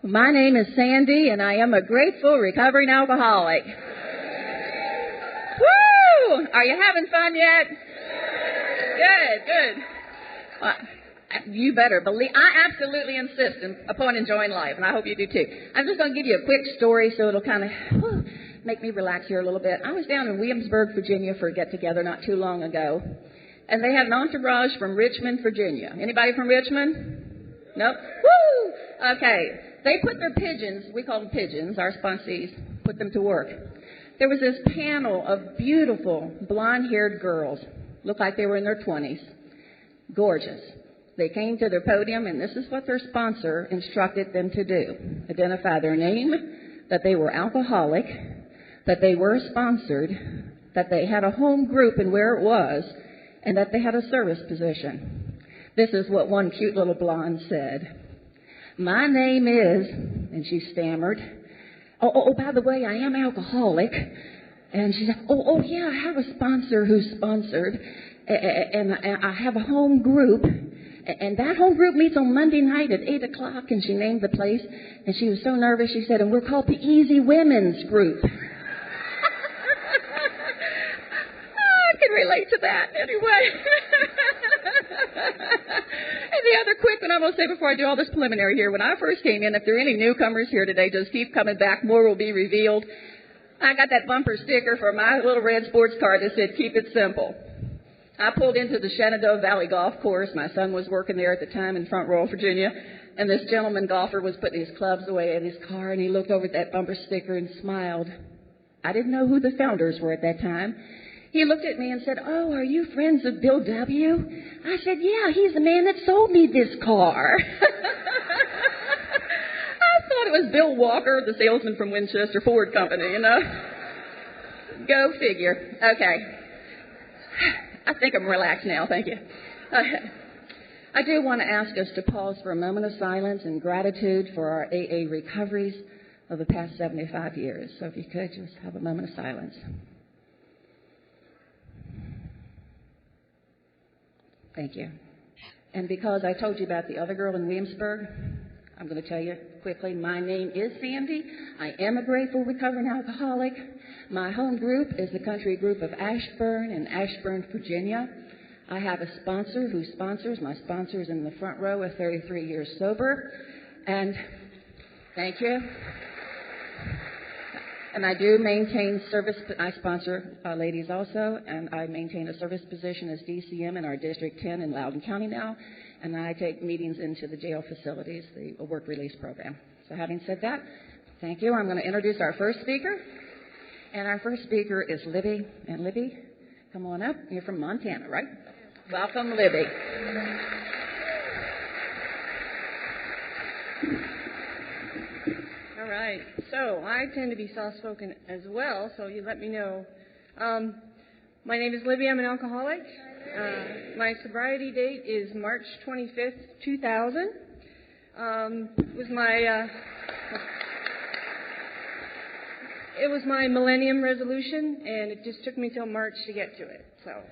My name is Sandy, and I am a grateful recovering alcoholic. Woo! Are you having fun yet? Good. You better believe. I absolutely insist upon enjoying life, and I hope you do too. I'm just going to give you a quick story so it'll kind of make me relax here a little bit. I was down in Williamsburg, Virginia for a get-together not too long ago, and they had an entourage from Richmond, Virginia. Anybody from Richmond? Nope? Woo! Okay. They put their pigeons, we call them pigeons, our sponsees, put them to work. There was this panel of beautiful blonde-haired girls. Looked like they were in their 20s. Gorgeous. They came to their podium, and this is what their sponsor instructed them to do. Identify their name, that they were alcoholic, that they were sponsored, that they had a home group and where it was, and that they had a service position. This is what one cute little blonde said. My name is, and she stammered, oh, by the way, I am alcoholic. And she said, oh, yeah, I have a sponsor who's sponsored, and I have a home group, and that home group meets on Monday night at 8 o'clock, and she named the place, and she was so nervous, she said, and we're called the Easy Women's Group. I can relate to that anyway. And the other quick one I'm going to say before I do all this preliminary here, when I first came in, if there are any newcomers here today, just keep coming back, more will be revealed. I got that bumper sticker for my little red sports car that said, keep it simple. I pulled into the Shenandoah Valley Golf Course. My son was working there at the time in Front Royal, Virginia, and this gentleman golfer was putting his clubs away in his car, and he looked over at that bumper sticker and smiled. I didn't know who the founders were at that time. He looked at me and said, oh, are you friends of Bill W.? I said, yeah, he's the man that sold me this car. I thought it was Bill Walker, the salesman from Winchester Ford Company, you know. Go figure. Okay. I think I'm relaxed now, thank you. I do want to ask us to pause for a moment of silence and gratitude for our AA recoveries of the past 75 years. So if you could, just have a moment of silence. Thank you. And because I told you about the other girl in Williamsburg, I'm going to tell you quickly, my name is Sandy. I am a grateful recovering alcoholic. My home group is the country group of Ashburn in Ashburn, Virginia. I have a sponsor who sponsors. My sponsor is in the front row at 33 years sober. And thank you. And I do maintain service. I sponsor ladies also, and I maintain a service position as DCM in our District 10 in Loudoun County now. And I take meetings into the jail facilities, the work release program. So having said that, thank you. I'm going to introduce our first speaker. And our first speaker is Libby. And Libby, come on up. You're from Montana, right? Welcome, Libby. All right. So I tend to be soft-spoken as well, so you let me know. My name is Libby. I'm an alcoholic. My sobriety date is March 25th, 2000. It was my millennium resolution, and it just took me till March to get to it. So,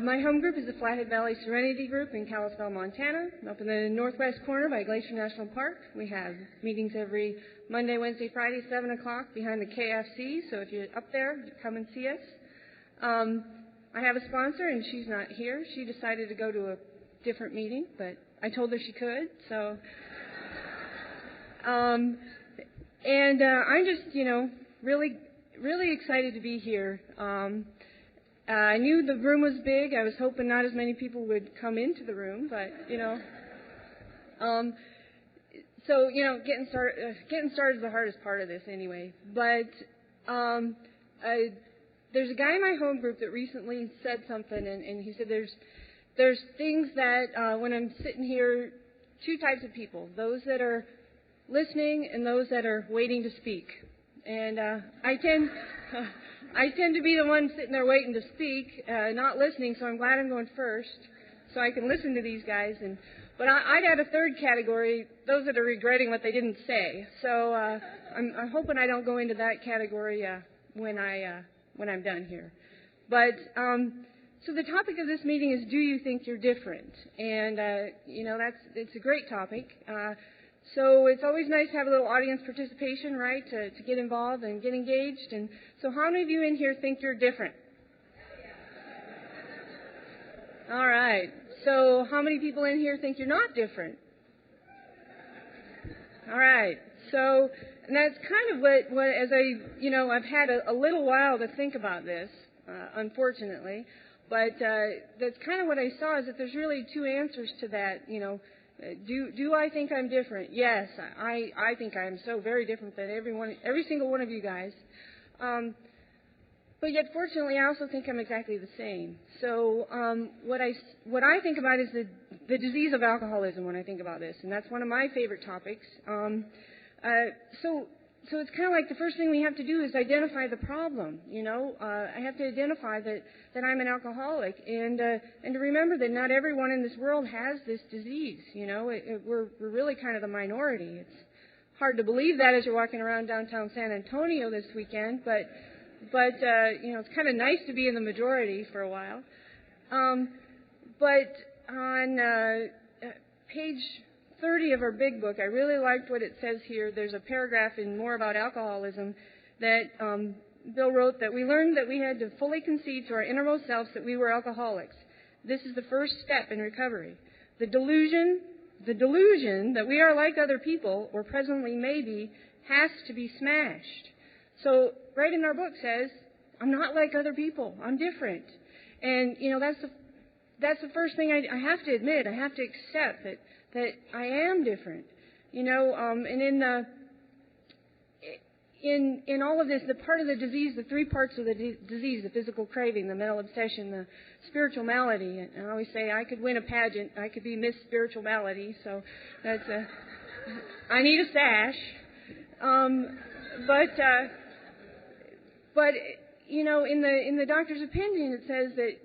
my home group is the Flathead Valley Serenity Group in Kalispell, Montana, up in the northwest corner by Glacier National Park. We have meetings every Monday, Wednesday, Friday, 7 o'clock behind the KFC. So if you're up there, come and see us. I have a sponsor, and she's not here. She decided to go to a different meeting, but I told her she could. So, I'm just, really, really excited to be here. I knew the room was big. I was hoping not as many people would come into the room, but, so, getting started is the hardest part of this anyway. But there's a guy in my home group that recently said something, and he said there's things that when I'm sitting here, two types of people, those that are listening and those that are waiting to speak. And I tend to be the one sitting there waiting to speak, not listening, so I'm glad I'm going first so I can listen to these guys. But I'd add a third category, those that are regretting what they didn't say. So I'm hoping I don't go into that category when I'm done here. But So the topic of this meeting is, do you think you're different? And, it's a great topic. So it's always nice to have a little audience participation, right, to get involved and get engaged. And so how many of you in here think you're different? All right. So how many people in here think you're not different? All right. So, and that's kind of what as I've had a little while to think about this, unfortunately. But that's kind of what I saw, is that there's really two answers to that. Do I think I'm different? Yes, I think I'm so very different than every single one of you guys. But yet, fortunately, I also think I'm exactly the same. So what I think about is the disease of alcoholism when I think about this, and that's one of my favorite topics. So it's kind of like the first thing we have to do is identify the problem. I have to identify that I'm an alcoholic, and to remember that not everyone in this world has this disease. We're really kind of the minority. It's hard to believe that as you're walking around downtown San Antonio this weekend, but it's kind of nice to be in the majority for a while. But on page 30 of our big book, I really liked what it says here. There's a paragraph in More About Alcoholism that Bill wrote, that we learned that we had to fully concede to our innermost selves that we were alcoholics. This is the first step in recovery. The delusion that we are like other people, or presently maybe, has to be smashed. So right in our book says, I'm not like other people. I'm different. And, that's the first thing I have to admit. I have to accept that I am different. And in all of this, the part of the disease, the three parts of the disease, the physical craving, the mental obsession, the spiritual malady. And I always say I could win a pageant. I could be Miss Spiritual Malady. So that's I need a sash. But in the doctor's opinion, it says that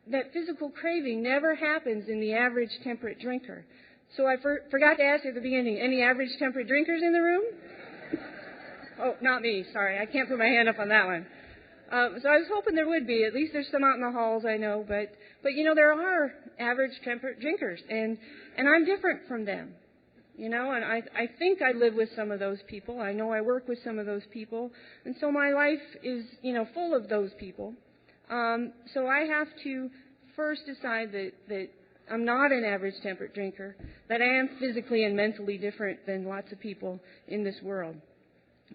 that physical craving never happens in the average temperate drinker. So I forgot to ask you at the beginning, any average temperate drinkers in the room? Oh, not me. Sorry, I can't put my hand up on that one. So I was hoping there would be. At least there's some out in the halls, I know. But there are average temperate drinkers, and I'm different from them. And I think I live with some of those people. I know I work with some of those people. And so my life is, full of those people. So I have to first decide that I'm not an average temperate drinker, that I am physically and mentally different than lots of people in this world.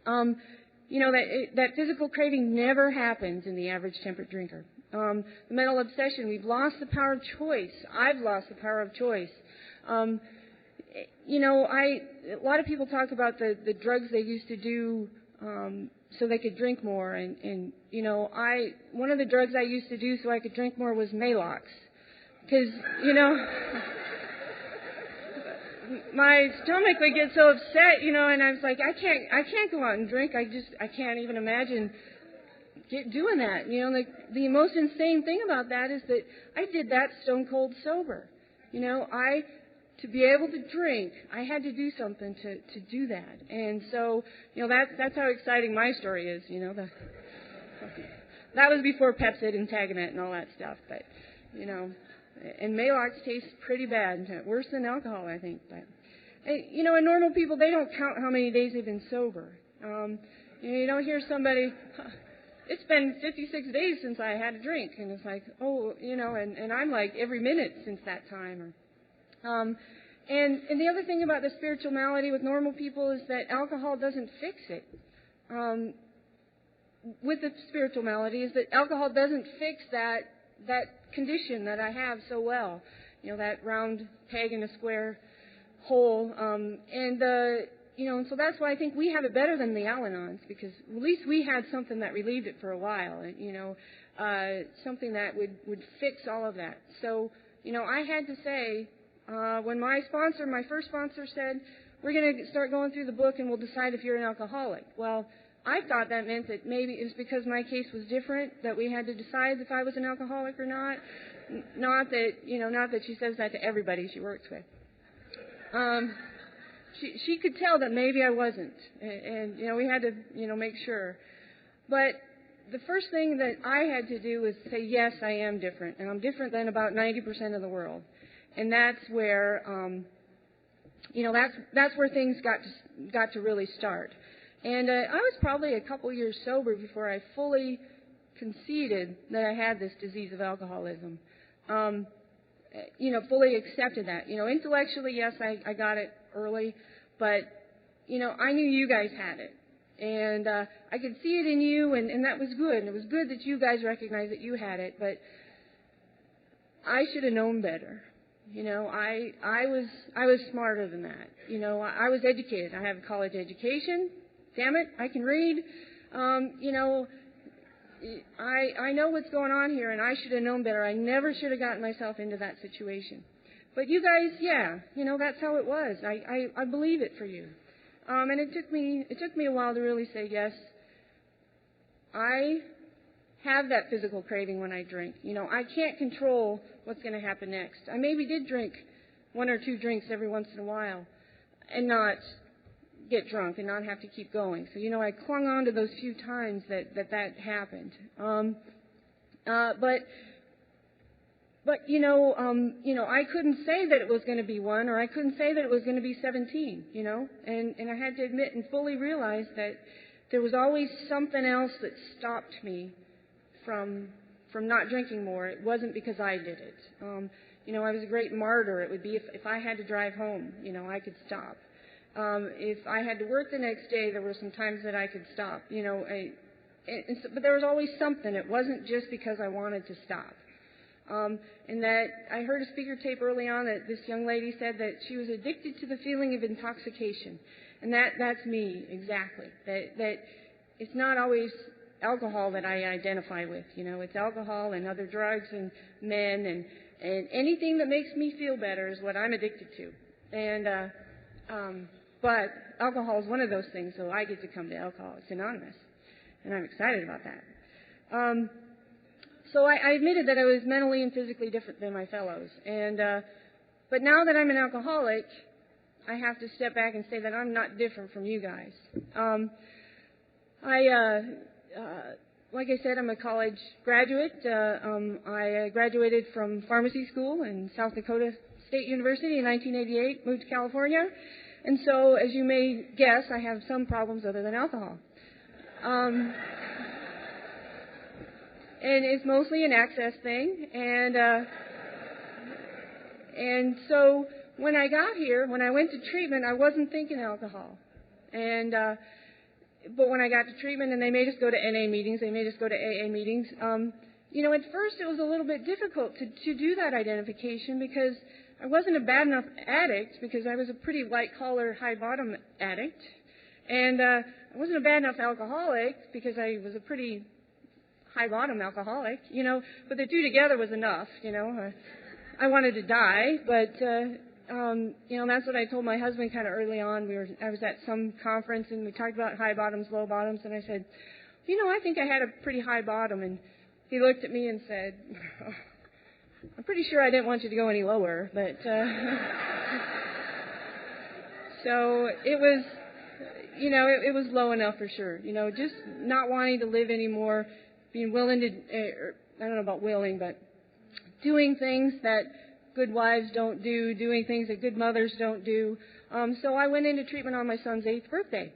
That physical craving never happens in the average temperate drinker. The mental obsession, we've lost the power of choice. I've lost the power of choice. A lot of people talk about the drugs they used to do so they could drink more. And one of the drugs I used to do so I could drink more was Maalox. Because, my stomach would get so upset, and I was like, I can't go out and drink. I can't even imagine doing that. The most insane thing about that is that I did that stone cold sober. To be able to drink, I had to do something to do that. And so, that's how exciting my story is, That was before Pepsid and Tagamet and all that stuff. But, and Maalox tastes pretty bad, worse than alcohol, I think. But, and normal people, they don't count how many days they've been sober. You don't hear somebody, it's been 56 days since I had a drink. And it's like, and I'm like every minute since that time. And the other thing about the spiritual malady with normal people is that alcohol doesn't fix it. With the spiritual malady is that alcohol doesn't fix that condition that I have so well. That round peg in a square hole. And so that's why I think we have it better than the Al-Anons, because at least we had something that relieved it for a while. Something that would fix all of that. So, I had to say, when my first sponsor said, we're going to start going through the book and we'll decide if you're an alcoholic. Well, I thought that meant that maybe it was because my case was different, that we had to decide if I was an alcoholic or not. Not that she says that to everybody she works with. She could tell that maybe I wasn't. And we had to, make sure. But the first thing that I had to do was say, yes, I am different, and I'm different than about 90% of the world. And that's where, that's where things got to really start. And I was probably a couple years sober before I fully conceded that I had this disease of alcoholism. Fully accepted that. Intellectually, yes, I got it early, but, I knew you guys had it. And I could see it in you, and that was good. And it was good that you guys recognized that you had it, but I should have known better. I was smarter than that. I was educated. I have a college education. Damn it, I can read. I know what's going on here, and I should have known better. I never should have gotten myself into that situation. But you guys, yeah, that's how it was. I believe it for you. And it took me a while to really say, yes, I have that physical craving when I drink. I can't control what's going to happen next. I maybe did drink 1 or 2 drinks every once in a while and not get drunk and not have to keep going. So, I clung on to those few times that happened. I couldn't say that it was going to be 1, or I couldn't say that it was going to be 17, and I had to admit and fully realize that there was always something else that stopped me from not drinking more. It wasn't because I did it. I was a great martyr. It would be if I had to drive home, I could stop. If I had to work the next day, there were some times that I could stop, but there was always something. It wasn't just because I wanted to stop. And that I heard a speaker tape early on that this young lady said that she was addicted to the feeling of intoxication. And that's me, exactly. That it's not always alcohol that I identify with. It's alcohol and other drugs and men and anything that makes me feel better is what I'm addicted to. And but alcohol is one of those things, so I get to come to Alcoholics Anonymous, and I'm excited about that. So I admitted that I was mentally and physically different than my fellows, and but now that I'm an alcoholic, I have to step back and say that I'm not different from you guys. Like I said, I'm a college graduate. I graduated from pharmacy school in South Dakota State University in 1988, moved to California, and so, as you may guess, I have some problems other than alcohol. And it's mostly an access thing, and so when I got here, when I went to treatment, I wasn't thinking alcohol, and but when I got to treatment and they made us go to NA meetings, they made us go to AA meetings. At first it was a little bit difficult to do that identification because I wasn't a bad enough addict because I was a pretty white-collar, high-bottom addict, and I wasn't a bad enough alcoholic because I was a pretty high-bottom alcoholic, but the two together was enough, I wanted to die, but, that's what I told my husband kind of early on. I was at some conference, and we talked about high bottoms, low bottoms, and I said, I think I had a pretty high bottom, and he looked at me and said, I'm pretty sure I didn't want you to go any lower, but, so it was, it was low enough for sure, just not wanting to live anymore, being willing to, I don't know about willing, but doing things that good wives don't do, doing things that good mothers don't do. So I went into treatment on my son's 8th birthday.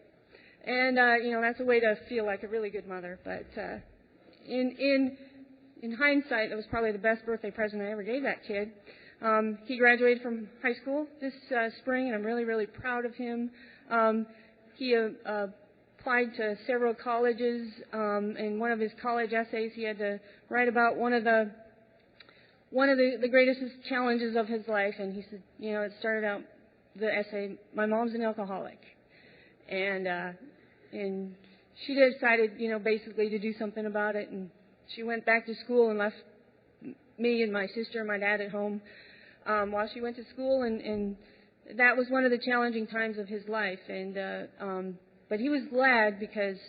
And, that's a way to feel like a really good mother. But in hindsight, it was probably the best birthday present I ever gave that kid. He graduated from high school this spring, and I'm really, really proud of him. He applied to several colleges. In one of his college essays, he had to write about one of the greatest challenges of his life, and he said, it started out the essay, "My mom's an alcoholic," and she decided, basically to do something about it, and she went back to school and left me and my sister and my dad at home while she went to school, and that was one of the challenging times of his life, and but he was glad because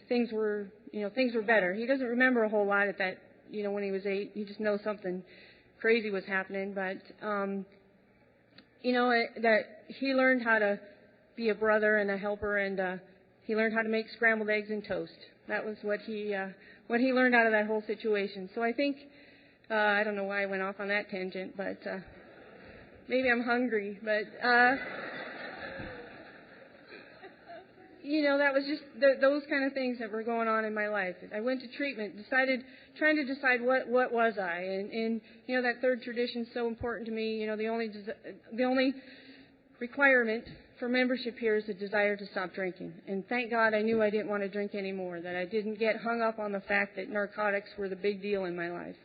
things were better. He doesn't remember a whole lot at that, when he was 8. He just knows something crazy was happening, but that he learned how to be a brother and a helper and He learned how to make scrambled eggs and toast. That was what he learned out of that whole situation. So I think, I don't know why I went off on that tangent, but maybe I'm hungry. But, that was just those kind of things that were going on in my life. I went to treatment, trying to decide what was I. And that third tradition is so important to me. The only requirement for membership here is a desire to stop drinking. And thank God I knew I didn't want to drink anymore, that I didn't get hung up on the fact that narcotics were the big deal in my life.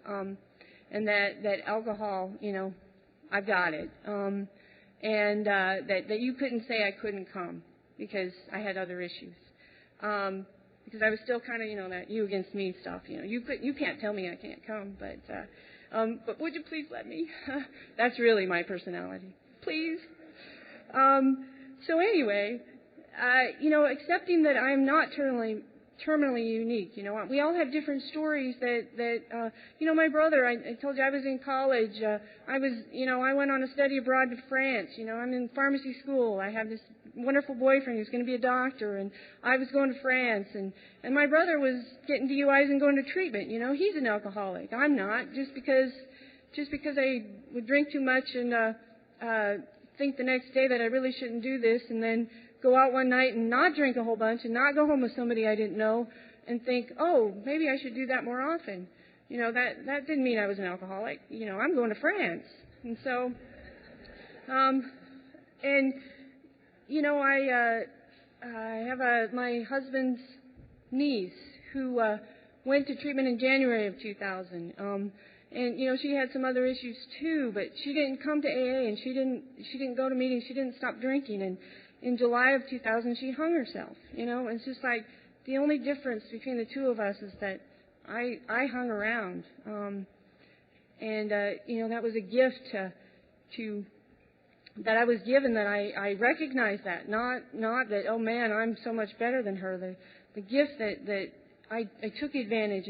And that alcohol, I've got it. And that you couldn't say I couldn't come because I had other issues. Because I was still kind of, that you against me stuff. You can't tell me I can't come, but would you please let me? That's really my personality. Please. So anyway, accepting that I'm not terminally unique. We all have different stories that my brother, I told you I was in college. I went on a study abroad to France. I'm in pharmacy school. I have this wonderful boyfriend who's going to be a doctor, and I was going to France, and my brother was getting DUIs and going to treatment. He's an alcoholic. I'm not. Just because I would drink too much and think the next day that I really shouldn't do this, and then go out one night and not drink a whole bunch and not go home with somebody I didn't know and think, oh, maybe I should do that more often. That didn't mean I was an alcoholic. I'm going to France. And so, I have my husband's niece who went to treatment in January of 2000. And she had some other issues too, but she didn't come to AA, and she didn't go to meetings. She didn't stop drinking. And in July of 2000, she hung herself. It's just like the only difference between the two of us is that I hung around, and that was a gift to that I was given. That I recognized that, not that, oh man, I'm so much better than her. The gift that I took advantage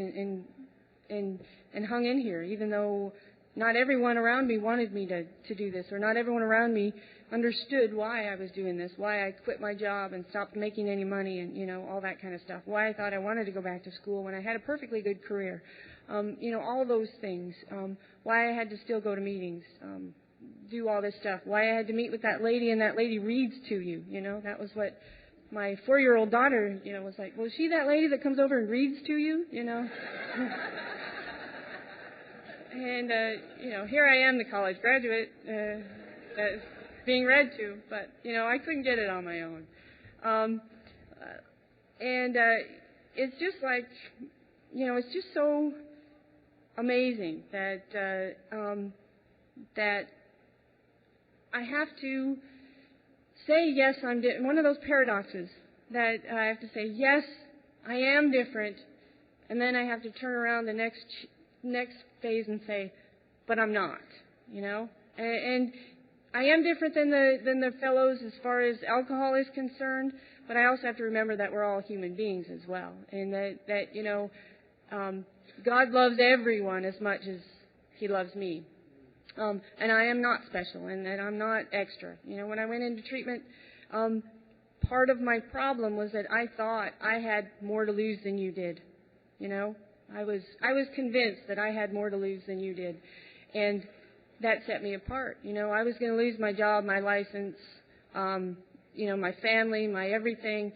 and hung in here, even though not everyone around me wanted me to do this, or not everyone around me understood why I was doing this, why I quit my job and stopped making any money, and all that kind of stuff, why I thought I wanted to go back to school when I had a perfectly good career, all of those things, why I had to still go to meetings, do all this stuff, why I had to meet with that lady and that lady reads to you, that was what my 4-year-old daughter, was like, well, is she that lady that comes over and reads to you, And, here I am, the college graduate, being read to, but, I couldn't get it on my own. It's just like, it's just so amazing that I have to say, yes, I'm one of those paradoxes that I have to say, yes, I am different, and then I have to turn around the next phase and say, but I'm not, and I am different than the fellows as far as alcohol is concerned, but I also have to remember that we're all human beings as well, and that God loves everyone as much as He loves me, and I am not special, and that I'm not extra. When I went into treatment, part of my problem was that I thought I had more to lose than you did. I was convinced that I had more to lose than you did, and that set me apart. I was going to lose my job, my license, my family, my everything.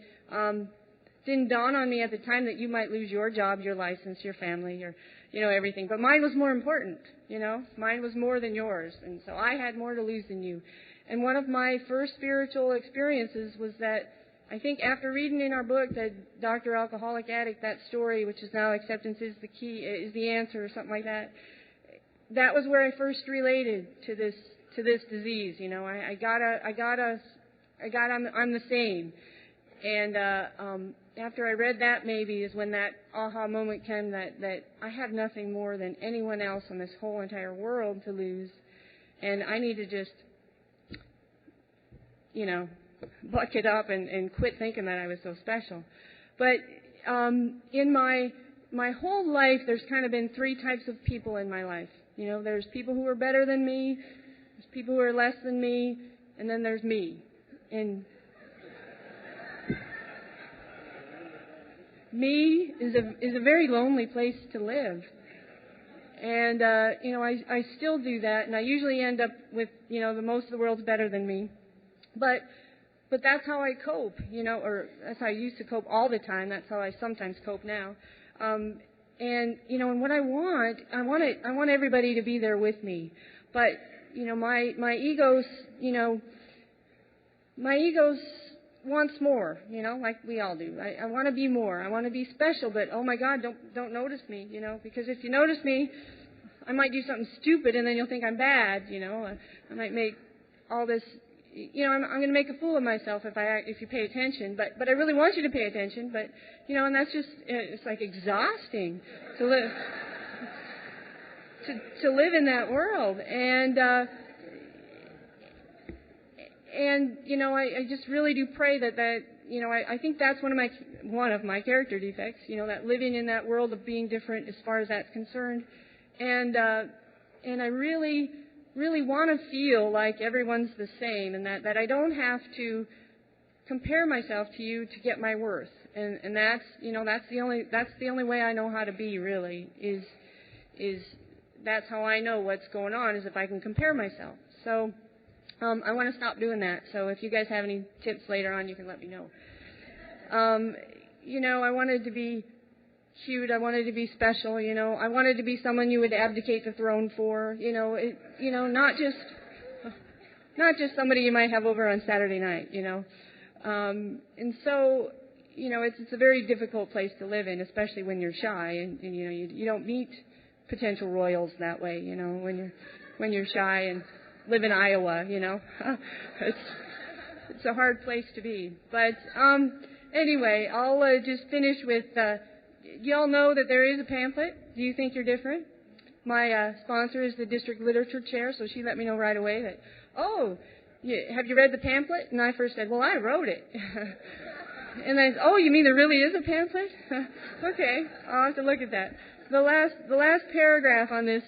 Didn't dawn on me at the time that you might lose your job, your license, your family, your, everything. But mine was more important. Mine was more than yours, and so I had more to lose than you. And one of my first spiritual experiences was that, I think after reading in our book, that Dr. Alcoholic Addict, that story, which is now Acceptance is the Key, is the Answer, or something like that. That was where I first related to this disease. I'm the same. And after I read that, maybe is when that aha moment came that I have nothing more than anyone else on this whole entire world to lose, and I need to just, buck it up and quit thinking that I was so special. But in my whole life, there's kind of been 3 types of people in my life. There's people who are better than me, there's people who are less than me, and then there's me. And me is a very lonely place to live. And, I still do that, and I usually end up with, the most of the world's better than me. But that's how I cope, or that's how I used to cope all the time. That's how I sometimes cope now. And what I want everybody to be there with me. But, my egos wants more, like we all do. I want to be more. I want to be special, but oh my God, don't notice me, because if you notice me, I might do something stupid and then you'll think I'm bad, I might make all this, I'm going to make a fool of myself if you pay attention, but I really want you to pay attention, but, and that's just, it's like exhausting to live, to live in that world. And I just really do pray that I think that's one of my character defects, that living in that world of being different as far as that's concerned. And I really, really want to feel like everyone's the same, and that I don't have to compare myself to you to get my worth. And that's the only way I know how to be, really, is that's how I know what's going on, is if I can compare myself. So I want to stop doing that. So if you guys have any tips later on, you can let me know. I wanted to be cute. I wanted to be special. I wanted to be someone you would abdicate the throne for. Not just somebody you might have over on Saturday night. And so, it's a very difficult place to live in, especially when you're shy, and you don't meet potential royals that way. When you're shy and live in Iowa, it's a hard place to be. But anyway, I'll just finish with, you all know that there is a pamphlet, Do You Think You're Different? My sponsor is the district literature chair, so she let me know right away that, have you read the pamphlet? And I first said, well, I wrote it. And then, you mean there really is a pamphlet? Okay, I'll have to look at that. The last paragraph on this,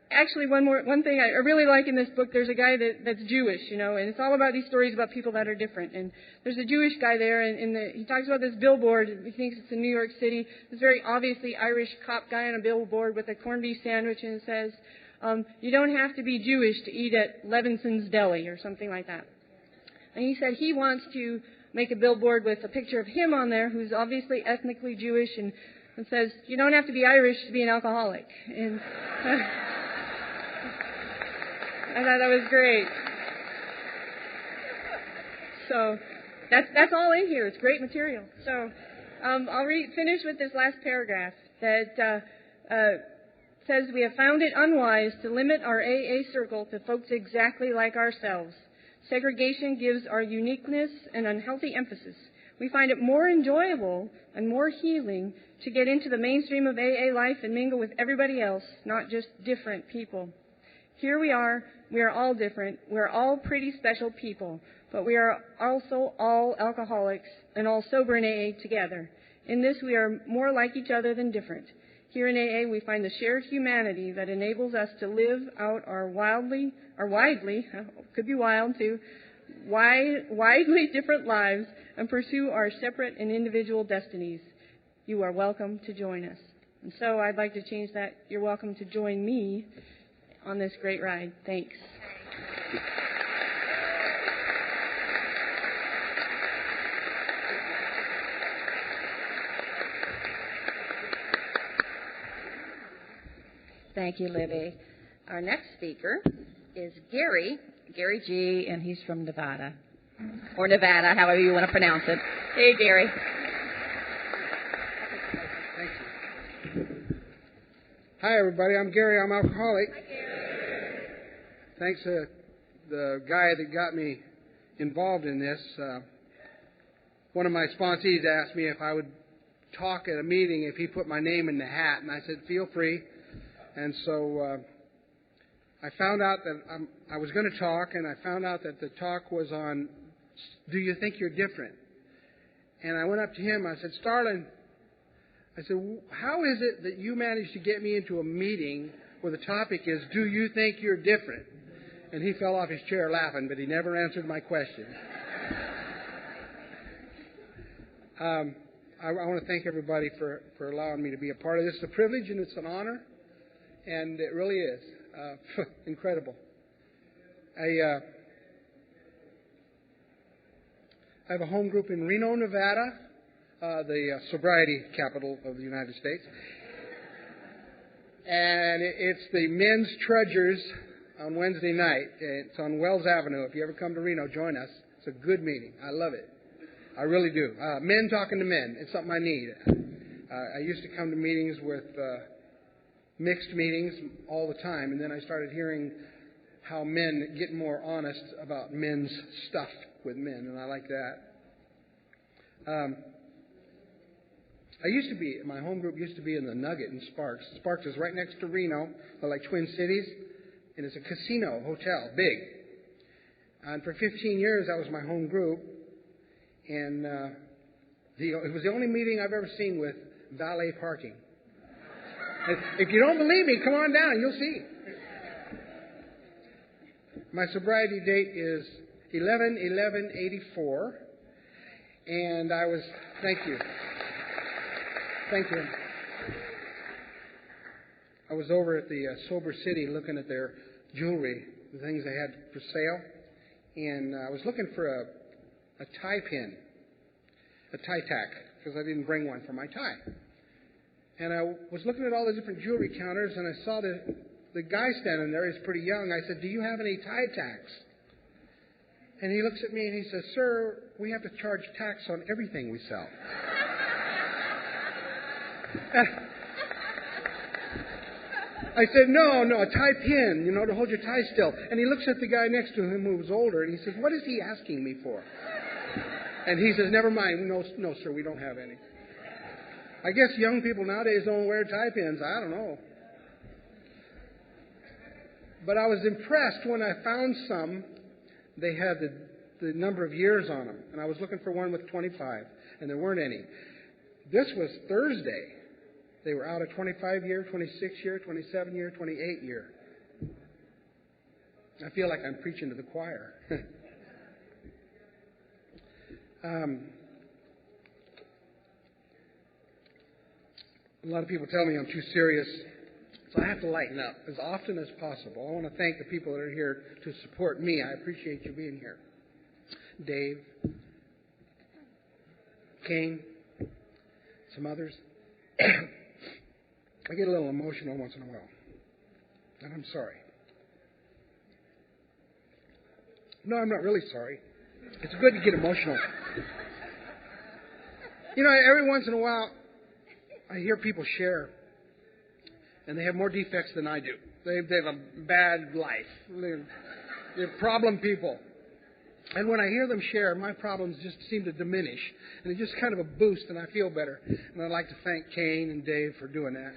actually, one thing I really like in this book, there's a guy that's Jewish, and it's all about these stories about people that are different. And there's a Jewish guy there, and he talks about this billboard. He thinks it's in New York City. This very obviously Irish cop guy on a billboard with a corned beef sandwich, and it says, you don't have to be Jewish to eat at Levinson's Deli, or something like that. And he said he wants to make a billboard with a picture of him on there, who's obviously ethnically Jewish, and says, you don't have to be Irish to be an alcoholic. And I thought that was great. So that's all in here. It's great material. So I'll finish with this last paragraph that says, we have found it unwise to limit our AA circle to folks exactly like ourselves. Segregation gives our uniqueness an unhealthy emphasis. We find it more enjoyable and more healing to get into the mainstream of AA life and mingle with everybody else, not just different people. Here we are all different, we're all pretty special people, but we are also all alcoholics and all sober in AA together. In this, we are more like each other than different. Here in AA, we find the shared humanity that enables us to live out our widely, could be wild too, widely different lives and pursue our separate and individual destinies. You are welcome to join us. And so I'd like to change that. You're welcome to join me on this great ride. Thanks. Thank you, Libby. Our next speaker is Gary G., and he's from Nevada. Or Nevada, however you want to pronounce it. Hey, Gary. Thank you. Hi, everybody. I'm Gary. I'm alcoholic. Hi, Gary. Thanks to the guy that got me involved in this. One of my sponsees asked me if I would talk at a meeting if he put my name in the hat, and I said, feel free. And so I found out that I was going to talk, and I found out that the talk was on, do you think you're different? And I went up to him, I said, Starlin, I said, how is it that you managed to get me into a meeting where the topic is, do you think you're different? And he fell off his chair laughing, but he never answered my question. I want to thank everybody for allowing me to be a part of this. It's a privilege and it's an honor, and it really is incredible. I have a home group in Reno, Nevada, the sobriety capital of the United States. And it's the Men's Trudgers on Wednesday night. It's on Wells Avenue. If you ever come to Reno, join us. It's a good meeting. I love it. I really do. Men talking to men. It's something I need. I used to come to meetings with mixed meetings all the time, and then I started hearing how men get more honest about men's stuff with men, and I like that. My home group used to be in the Nugget in Sparks. Sparks is right next to Reno. They're like Twin Cities. And it's a casino, hotel, big. And for 15 years, that was my home group. And it was the only meeting I've ever seen with valet parking. If you don't believe me, come on down. You'll see. My sobriety date is 11/11/84. And thank you. Thank you. I was over at the Sober City looking at their jewelry, the things they had for sale, and I was looking for a tie pin, a tie tack, because I didn't bring one for my tie. And I was looking at all the different jewelry counters, and I saw the guy standing there. He's pretty young. I said, "Do you have any tie tacks?" And he looks at me and he says, "Sir, we have to charge tax on everything we sell." I said, no, a tie pin, to hold your tie still. And he looks at the guy next to him who was older, and he says, "What is he asking me for?" And he says, "Never mind. No, sir, we don't have any." I guess young people nowadays don't wear tie pins. I don't know. But I was impressed when I found some. They had the number of years on them. And I was looking for one with 25, and there weren't any. This was Thursday. They were out of 25-year, 26-year, 27-year, 28-year. I feel like I'm preaching to the choir. A lot of people tell me I'm too serious, so I have to lighten up as often as possible. I want to thank the people that are here to support me. I appreciate you being here. Dave, Kane, some others. I get a little emotional once in a while, and I'm sorry. No, I'm not really sorry. It's good to get emotional. Every once in a while, I hear people share, and they have more defects than I do. They have a bad life. They're problem people. And when I hear them share, my problems just seem to diminish. And it's just kind of a boost, and I feel better. And I'd like to thank Kane and Dave for doing that.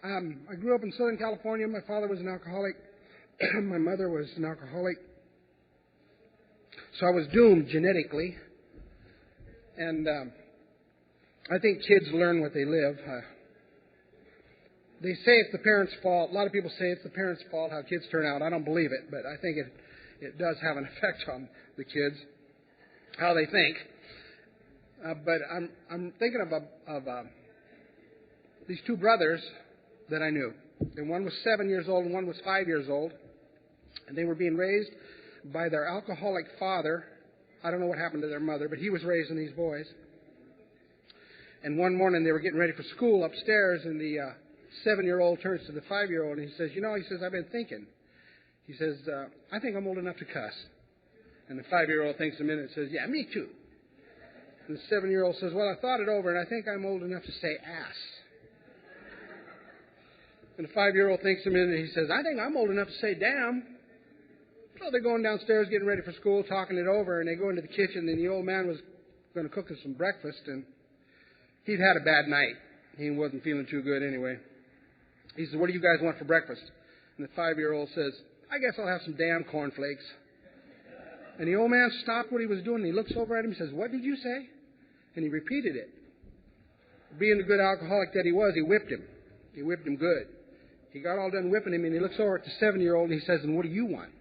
I grew up in Southern California. My father was an alcoholic. My mother was an alcoholic. So I was doomed genetically. And I think kids learn what they live. They say it's the parents' fault. A lot of people say it's the parents' fault how kids turn out. I don't believe it, but I think it does have an effect on the kids, how they think. But I'm thinking of these two brothers that I knew. And one was 7 years old and one was 5 years old. And they were being raised by their alcoholic father. I don't know what happened to their mother, but he was raising these boys. And one morning they were getting ready for school upstairs, and the 7-year-old turns to the 5-year-old and he says, I've been thinking. He says, I think I'm old enough to cuss. And the 5-year-old thinks a minute and says, yeah, me too. And the 7-year-old says, well, I thought it over, and I think I'm old enough to say ass. And the 5-year-old thinks a minute and he says, I think I'm old enough to say damn. So they're going downstairs getting ready for school, talking it over, and they go into the kitchen, and the old man was going to cook us some breakfast, and he'd had a bad night. He wasn't feeling too good anyway. He said, what do you guys want for breakfast? And the 5-year-old says, I guess I'll have some damn cornflakes. And the old man stopped what he was doing, and he looks over at him and says, what did you say? And he repeated it. Being the good alcoholic that he was, he whipped him. He whipped him good. He got all done whipping him, and he looks over at the 7-year-old, and he says, and what do you want?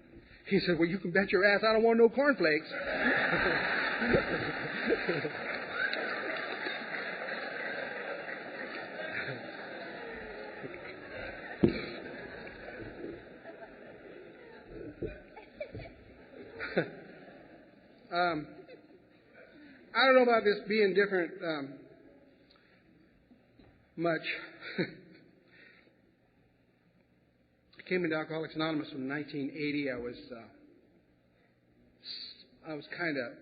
He said, well, you can bet your ass I don't want no cornflakes. I don't know about this being different much. I came into Alcoholics Anonymous in 1980. I was kind of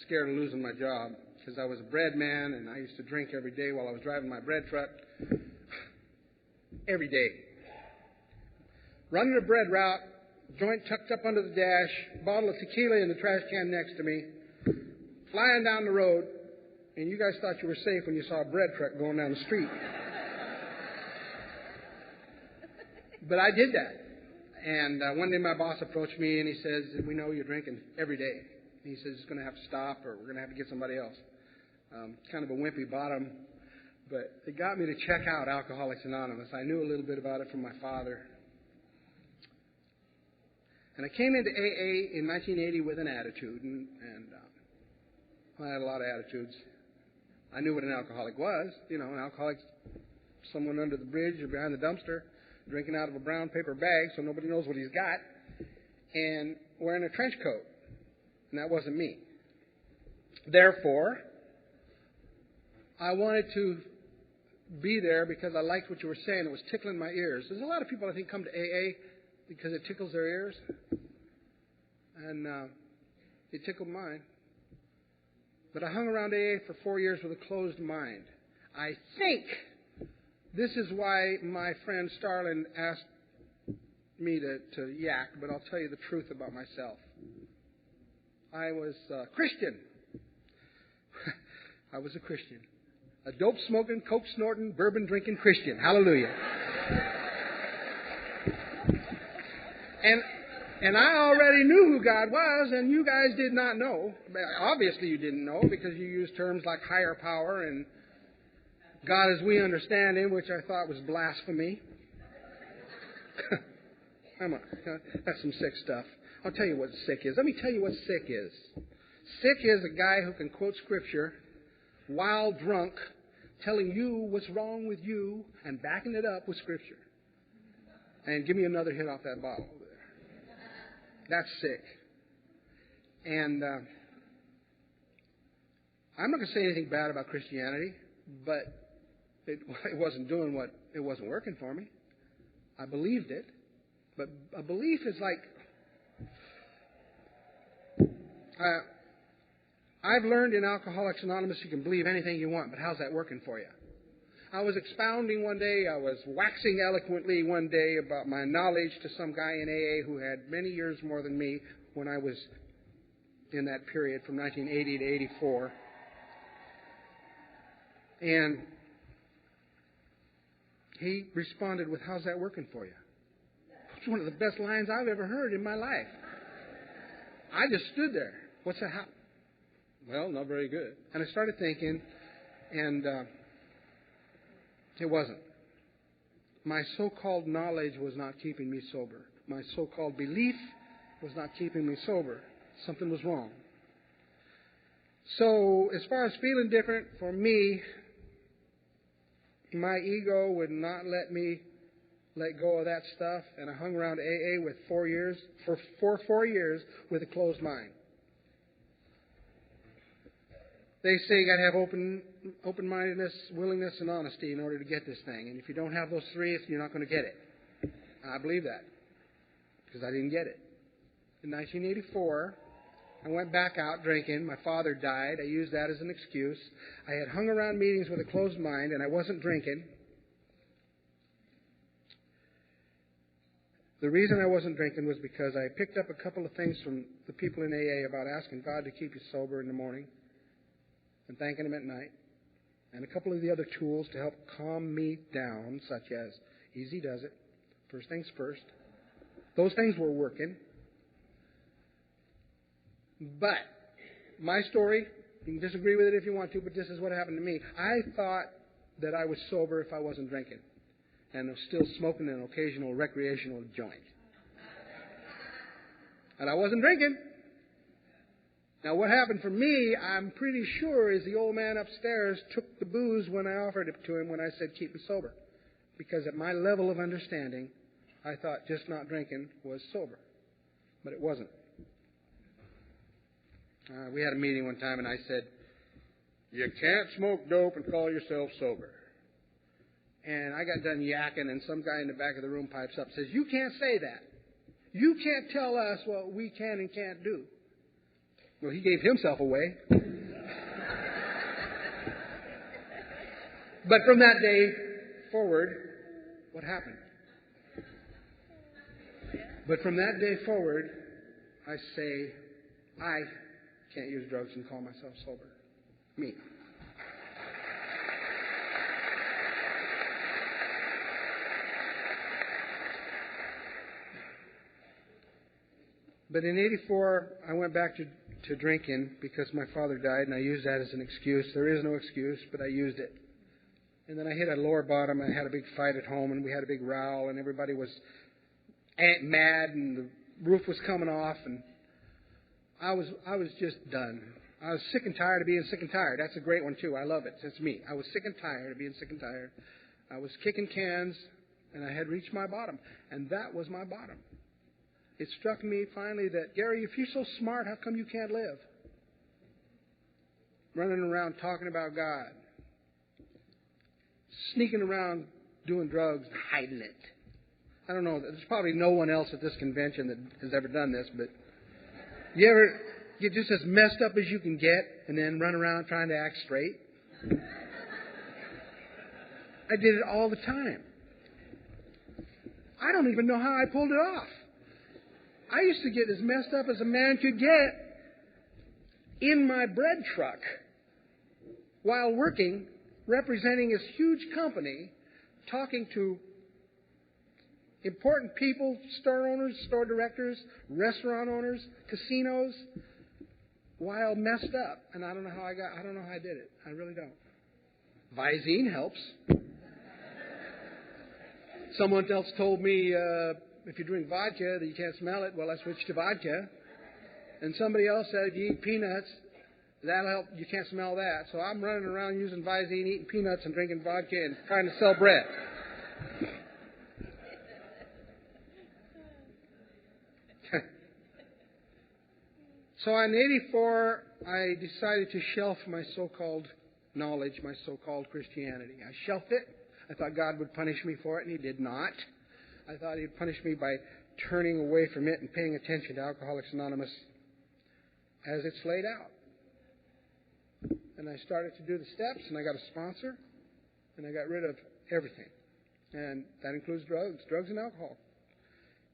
scared of losing my job because I was a bread man and I used to drink every day while I was driving my bread truck. Every day. Running a bread route, joint tucked up under the dash, bottle of tequila in the trash can next to me, flying down the road, and you guys thought you were safe when you saw a bread truck going down the street. But I did that. And one day my boss approached me and he says, we know you're drinking every day. And he says, it's going to have to stop or we're going to have to get somebody else. Kind of a wimpy bottom. But it got me to check out Alcoholics Anonymous. I knew a little bit about it from my father. And I came into AA in 1980 with an attitude. And I had a lot of attitudes. I knew what an alcoholic was. You know, an alcoholic's someone under the bridge or behind the dumpster, drinking out of a brown paper bag so nobody knows what he's got, and wearing a trench coat. And that wasn't me. Therefore, I wanted to be there because I liked what you were saying. It was tickling my ears. There's a lot of people, I think, come to AA because it tickles their ears. And it tickled mine. But I hung around AA for 4 years with a closed mind. I think this is why my friend Starlin asked me to yak, but I'll tell you the truth about myself. I was Christian. I was a Christian. A dope-smoking, coke-snorting, bourbon-drinking Christian. Hallelujah. And I already knew who God was, and you guys did not know. Obviously you didn't know because you used terms like higher power and God as we understand Him, which I thought was blasphemy. That's some sick stuff. I'll tell you what sick is. Let me tell you what sick is. Sick is a guy who can quote Scripture while drunk, telling you what's wrong with you and backing it up with Scripture. And give me another hit off that bottle over there. That's sick. And I'm not going to say anything bad about Christianity, but it wasn't doing what, it wasn't working for me. I believed it. But a belief is like, I've learned in Alcoholics Anonymous you can believe anything you want, but how's that working for you? I was expounding one day, I was waxing eloquently one day about my knowledge to some guy in AA who had many years more than me when I was in that period from 1980 to 84. And he responded with, how's that working for you? It's one of the best lines I've ever heard in my life. I just stood there. What's that? How? Well, not very good. And I started thinking, and it wasn't. My so-called knowledge was not keeping me sober. My so-called belief was not keeping me sober. Something was wrong. So, as far as feeling different, for me, my ego would not let me let go of that stuff, and I hung around AA with 4 years, for 4 years with a closed mind. They say you got to have open-mindedness, willingness, and honesty in order to get this thing. And if you don't have those three, you're not going to get it. I believe that because I didn't get it. In 1984, I went back out drinking. My father died. I used that as an excuse. I had hung around meetings with a closed mind, and I wasn't drinking. The reason I wasn't drinking was because I picked up a couple of things from the people in AA about asking God to keep you sober in the morning and thanking Him at night, and a couple of the other tools to help calm me down, such as Easy Does It, First Things First. Those things were working. But my story, you can disagree with it if you want to, but this is what happened to me. I thought that I was sober if I wasn't drinking. and was still smoking an occasional recreational joint. And I wasn't drinking. Now, what happened for me, I'm pretty sure, is the old man upstairs took the booze when I offered it to him when I said, keep me sober. Because at my level of understanding, I thought just not drinking was sober. But it wasn't. We had a meeting one time, and I said, you can't smoke dope and call yourself sober. And I got done yakking, and some guy in the back of the room pipes up and says, you can't say that. You can't tell us what we can and can't do. Well, he gave himself away. But from that day forward, what happened? But from that day forward, I say, I can't use drugs and call myself sober. Me. But in '84, I went back to drinking because my father died, and I used that as an excuse. There is no excuse, but I used it. And then I hit a lower bottom. I had a big fight at home, and we had a big row, and everybody was mad, and the roof was coming off, and I was just done. I was sick and tired of being sick and tired. That's a great one, too. I love it. That's me. I was sick and tired of being sick and tired. I was kicking cans, and I had reached my bottom. And that was my bottom. It struck me finally that, Gary, if you're so smart, how come you can't live? Running around talking about God. Sneaking around doing drugs and hiding it. I don't know. There's probably no one else at this convention that has ever done this, but you ever get just as messed up as you can get and then run around trying to act straight? I did it all the time. I don't even know how I pulled it off. I used to get as messed up as a man could get in my bread truck while working, representing this huge company, talking to important people, store owners, store directors, restaurant owners, casinos, while messed up. And I don't know how I did it. I really don't. Visine helps. Someone else told me, if you drink vodka, that you can't smell it. Well, I switched to vodka. And somebody else said, if you eat peanuts, that'll help. You can't smell that. So I'm running around using Visine, eating peanuts and drinking vodka and trying to sell bread. So in '84, I decided to shelf my so-called knowledge, my so-called Christianity. I shelved it. I thought God would punish me for it, and He did not. I thought He'd punish me by turning away from it and paying attention to Alcoholics Anonymous as it's laid out. And I started to do the steps, and I got a sponsor, and I got rid of everything. And that includes drugs and alcohol.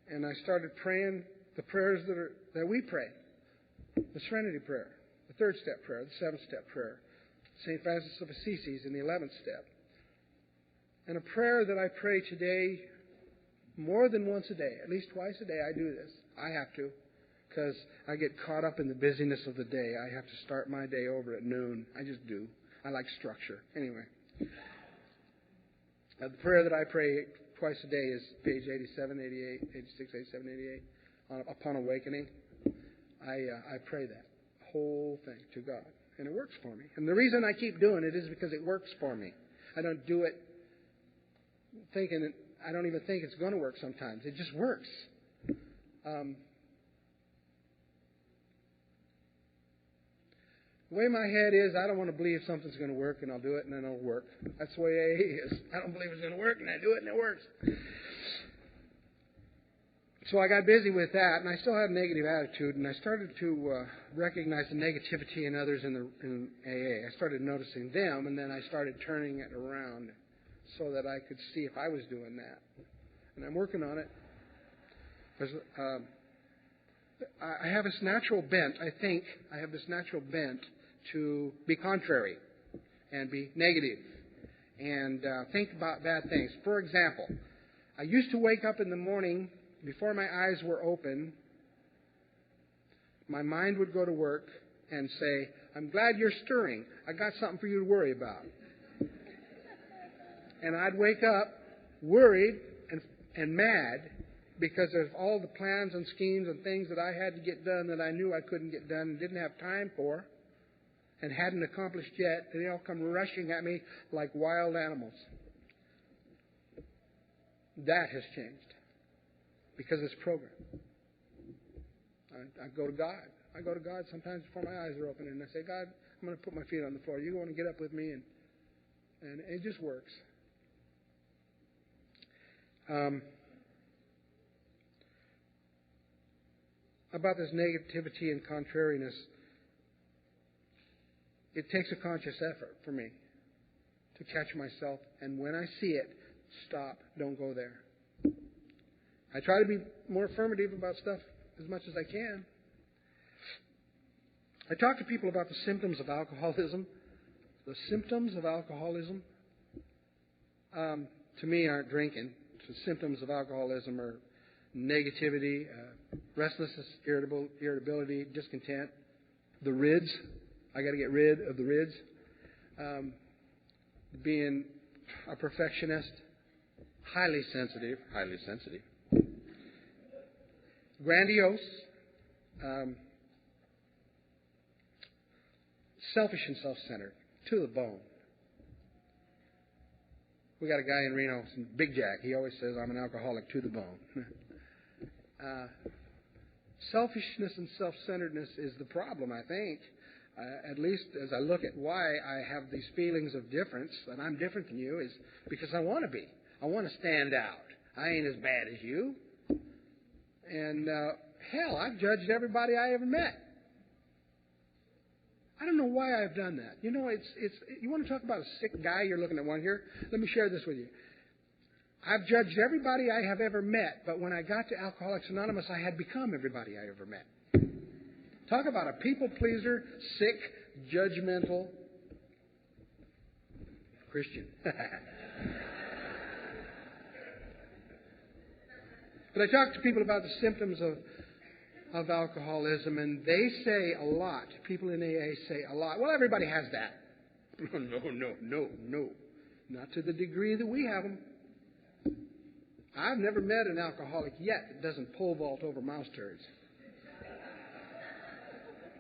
And I started praying the prayers that we pray. The Serenity Prayer, the third step prayer, the seventh step prayer, St. Francis of Assisi in the 11th step. And a prayer that I pray today more than once a day, at least twice a day I do this. I have to, because I get caught up in the busyness of the day. I have to start my day over at noon. I just do. I like structure. Anyway. The prayer that I pray twice a day is page 87, 88, 86, 87, 88, upon awakening. I pray that whole thing to God. And it works for me. And the reason I keep doing it is because it works for me. I don't do it thinking, I don't even think it's going to work sometimes. It just works. The way my head is, I don't want to believe something's going to work, and I'll do it, and then it'll work. That's the way AA is. I don't believe it's going to work, and I do it, and it works. So I got busy with that, and I still had a negative attitude, and I started to recognize the negativity in others in AA. I started noticing them, and then I started turning it around so that I could see if I was doing that. And I'm working on it. I have this natural bent, I have this natural bent to be contrary and be negative and think about bad things. For example, I used to wake up in the morning before my eyes were open. My mind would go to work and say, I'm glad you're stirring. I got something for you to worry about. And I'd wake up worried and mad because of all the plans and schemes and things that I had to get done that I knew I couldn't get done and didn't have time for and hadn't accomplished yet. And they all come rushing at me like wild animals. That has changed because it's programmed. I go to God. I go to God sometimes before my eyes are open and I say, God, I'm going to put my feet on the floor. You want to get up with me? And it just works. About this negativity and contrariness, it takes a conscious effort for me to catch myself, and when I see it, stop, don't go there. I try to be more affirmative about stuff as much as I can. I talk to people about the symptoms of alcoholism. The symptoms of alcoholism, to me, aren't drinking. The symptoms of alcoholism are negativity, restlessness, irritability, discontent, the rids. I got to get rid of the rids. Being a perfectionist, highly sensitive, grandiose, selfish and self-centered, to the bone. We got a guy in Reno, Big Jack. He always says, I'm an alcoholic to the bone. Selfishness and self-centeredness is the problem, I think. At least as I look at why I have these feelings of difference, and I'm different than you, is because I want to be. I want to stand out. I ain't as bad as you. And hell, I've judged everybody I ever met. I don't know why I've done that. You know, it's. You want to talk about a sick guy? You're looking at one here. Let me share this with you. I've judged everybody I have ever met, but when I got to Alcoholics Anonymous, I had become everybody I ever met. Talk about a people pleaser, sick, judgmental Christian. But I talk to people about the symptoms of alcoholism, and they say a lot. People in AA say a lot. Well, everybody has that. No. Not to the degree that we have them. I've never met an alcoholic yet that doesn't pole vault over mouse turds.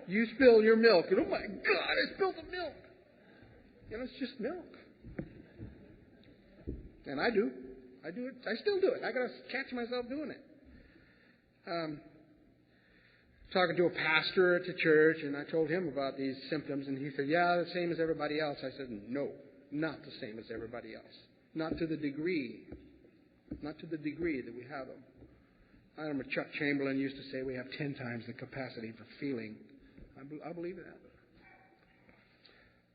You spill your milk, and oh my God, I spilled the milk. You know, it's just milk. And I do. I do it. I still do it. I got to catch myself doing it. Talking to a pastor at the church, and I told him about these symptoms, and he said, yeah, the same as everybody else. I said, no, not the same as everybody else. Not to the degree. Not to the degree that we have them. I remember Chuck Chamberlain used to say we have 10 times the capacity for feeling. I believe that.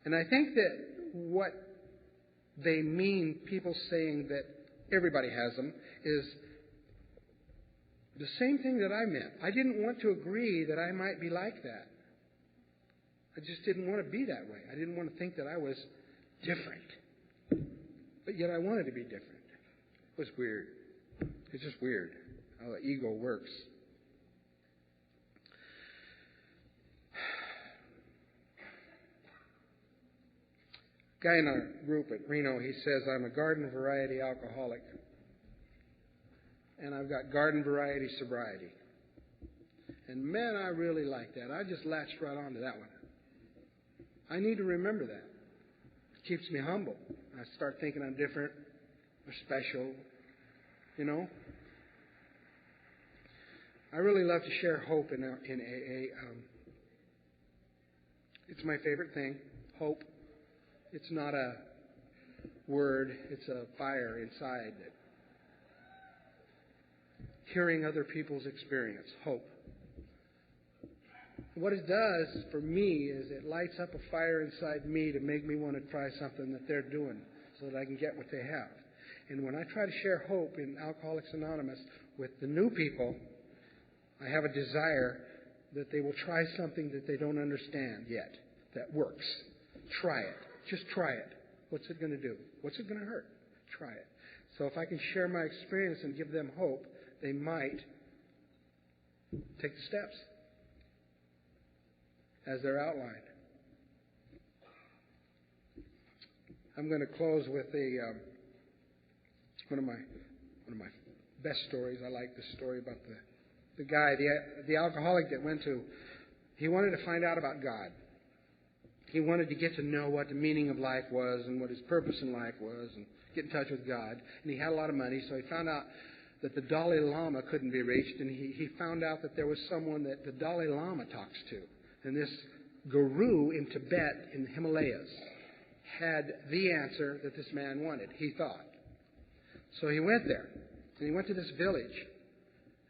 And I think that what they mean, people saying that everybody has them, is the same thing that I meant. I didn't want to agree that I might be like that. I just didn't want to be that way. I didn't want to think that I was different. But yet I wanted to be different. It was weird. It's just weird how the ego works. Guy in our group at Reno, he says, I'm a garden variety alcoholic. And I've got garden variety sobriety. And man, I really like that. I just latched right on to that one. I need to remember that. It keeps me humble. I start thinking I'm different or special, you know. I really love to share hope in AA. It's my favorite thing, hope. It's not a word, it's a fire inside. Hearing other people's experience, hope. What it does for me is it lights up a fire inside me to make me want to try something that they're doing so that I can get what they have. And when I try to share hope in Alcoholics Anonymous with the new people, I have a desire that they will try something that they don't understand yet, that works. Try it. Just try it. What's it going to do? What's it going to hurt? Try it. So if I can share my experience and give them hope, they might take the steps as they're outlined. I'm going to close with one of my best stories. I like the story about the guy, the alcoholic that he wanted to find out about God. He wanted to get to know what the meaning of life was and what his purpose in life was and get in touch with God. And he had a lot of money, so he found out that the Dalai Lama couldn't be reached, and he found out that there was someone that the Dalai Lama talks to. And this guru in Tibet, in the Himalayas, had the answer that this man wanted, he thought. So he went there, and he went to this village,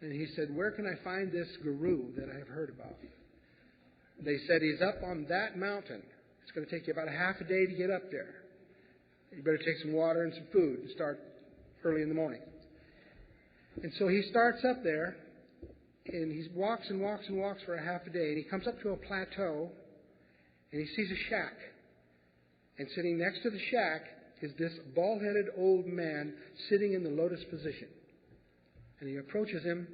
and he said, "Where can I find this guru that I have heard about?" They said, "He's up on that mountain. It's going to take you about a half a day to get up there. You better take some water and some food and start early in the morning." And so he starts up there, and he walks and walks and walks for a half a day, and he comes up to a plateau, and he sees a shack. And sitting next to the shack is this bald-headed old man sitting in the lotus position. And he approaches him,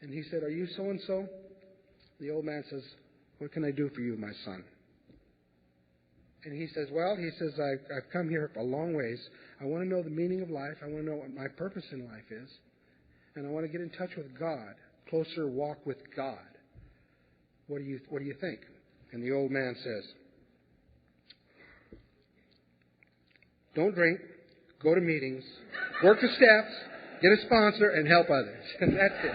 and he said, "Are you so-and-so?" The old man says, "What can I do for you, my son?" And he says, "I've come here a long ways. I want to know the meaning of life. I want to know what my purpose in life is. And I want to get in touch with God, closer walk with God. What do you think?" And the old man says, "Don't drink, go to meetings, work the steps, get a sponsor, and help others." And that's it.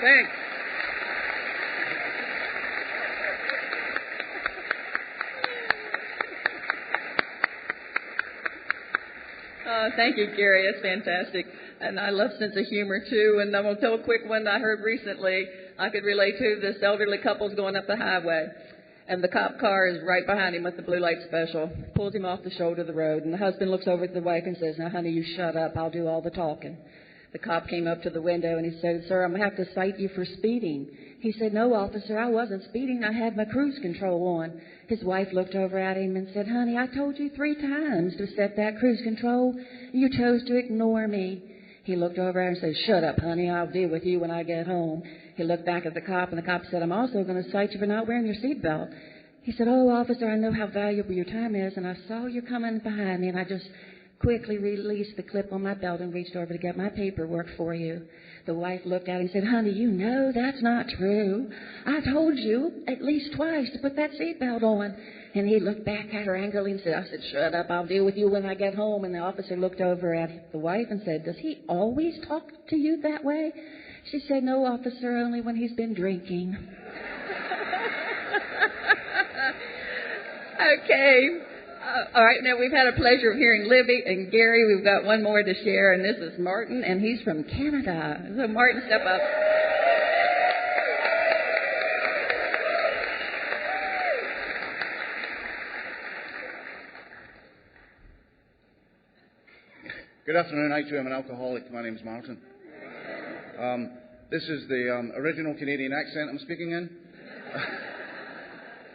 Thanks. Thank you, Gary. That's fantastic. And I love sense of humor, too. And I'm going to tell a quick one I heard recently I could relate to. This elderly couple's going up the highway, and the cop car is right behind him with the blue light special, pulls him off the shoulder of the road, and the husband looks over at the wife and says, "Now, honey, you shut up. I'll do all the talking." The cop came up to the window, and he said, "Sir, I'm going to have to cite you for speeding." He said, "No, officer, I wasn't speeding. I had my cruise control on." His wife looked over at him and said, "Honey, I told you 3 times to set that cruise control. You chose to ignore me." He looked over at her and said, "Shut up, honey. I'll deal with you when I get home." He looked back at the cop, and the cop said, "I'm also going to cite you for not wearing your seatbelt." He said, "Oh, officer, I know how valuable your time is, and I saw you coming behind me, and I just quickly released the clip on my belt and reached over to get my paperwork for you." The wife looked at him and said, "Honey, you know that's not true. I told you at least twice to put that seatbelt on." And he looked back at her angrily and said, "Shut up, I'll deal with you when I get home." And the officer looked over at the wife and said, "Does he always talk to you that way?" She said, "No, officer, only when he's been drinking." Okay. All right, now we've had a pleasure of hearing Libby and Gary. We've got one more to share, and this is Martin, and he's from Canada. So, Martin, step up. Good afternoon. I too am an alcoholic. My name's Martin. This is the original Canadian accent I'm speaking in.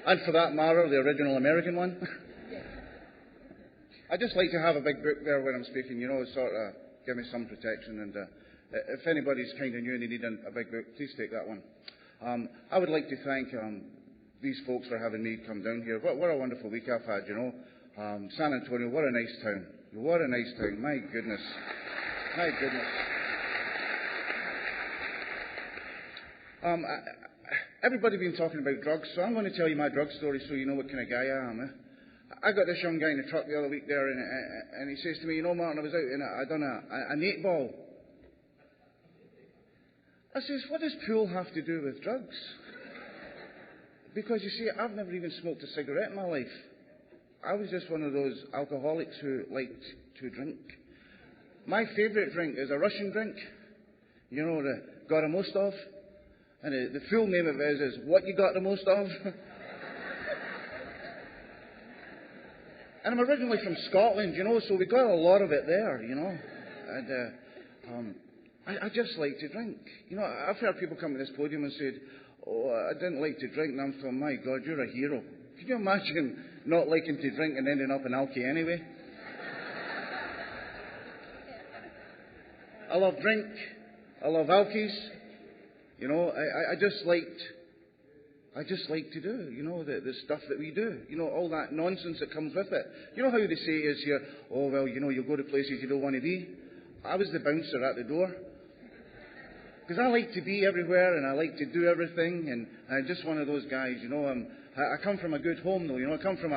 And for that matter, the original American one. I just like to have a big book there when I'm speaking, sort of give me some protection. And if anybody's kind of new and they need a big book, please take that one. I would like to thank these folks for having me come down here. What a wonderful week I've had, San Antonio, what a nice town. What a nice town. My goodness. My goodness. Everybody's been talking about drugs, so I'm going to tell you my drug story so you know what kind of guy I am. I got this young guy in the truck the other week there, and he says to me, Martin, I was out and I done an 8-ball. I says, what does pool have to do with drugs? Because, you see, I've never even smoked a cigarette in my life. I was just one of those alcoholics who liked to drink. My favourite drink is a Russian drink, the got the most of. And the full name of it is What You Got the Most Of. And I'm originally from Scotland, so we got a lot of it there, And I just like to drink. I've heard people come to this podium and said, "Oh, I didn't like to drink." And I'm thinking, my God, you're a hero. Can you imagine not liking to drink and ending up in alky anyway? I love drink. I love alkies. I I just like to do, the stuff that we do. All that nonsense that comes with it. You know how they say is here, oh, well, you'll go to places you don't want to be. I was the bouncer at the door. Because I like to be everywhere and I like to do everything, and I'm just one of those guys, I come from a good home, though. I come from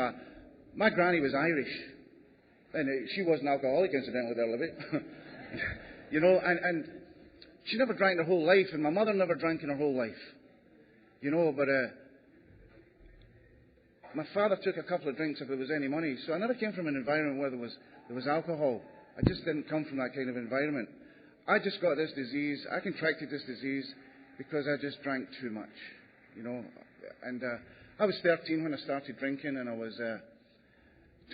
my granny was Irish. And she was an alcoholic, incidentally, there, Libby. And she never drank her whole life, and my mother never drank in her whole life. But my father took a couple of drinks if there was any money. So I never came from an environment where there was alcohol. I just didn't come from that kind of environment. I just got this disease. I contracted this disease because I just drank too much, And I was 13 when I started drinking, and I was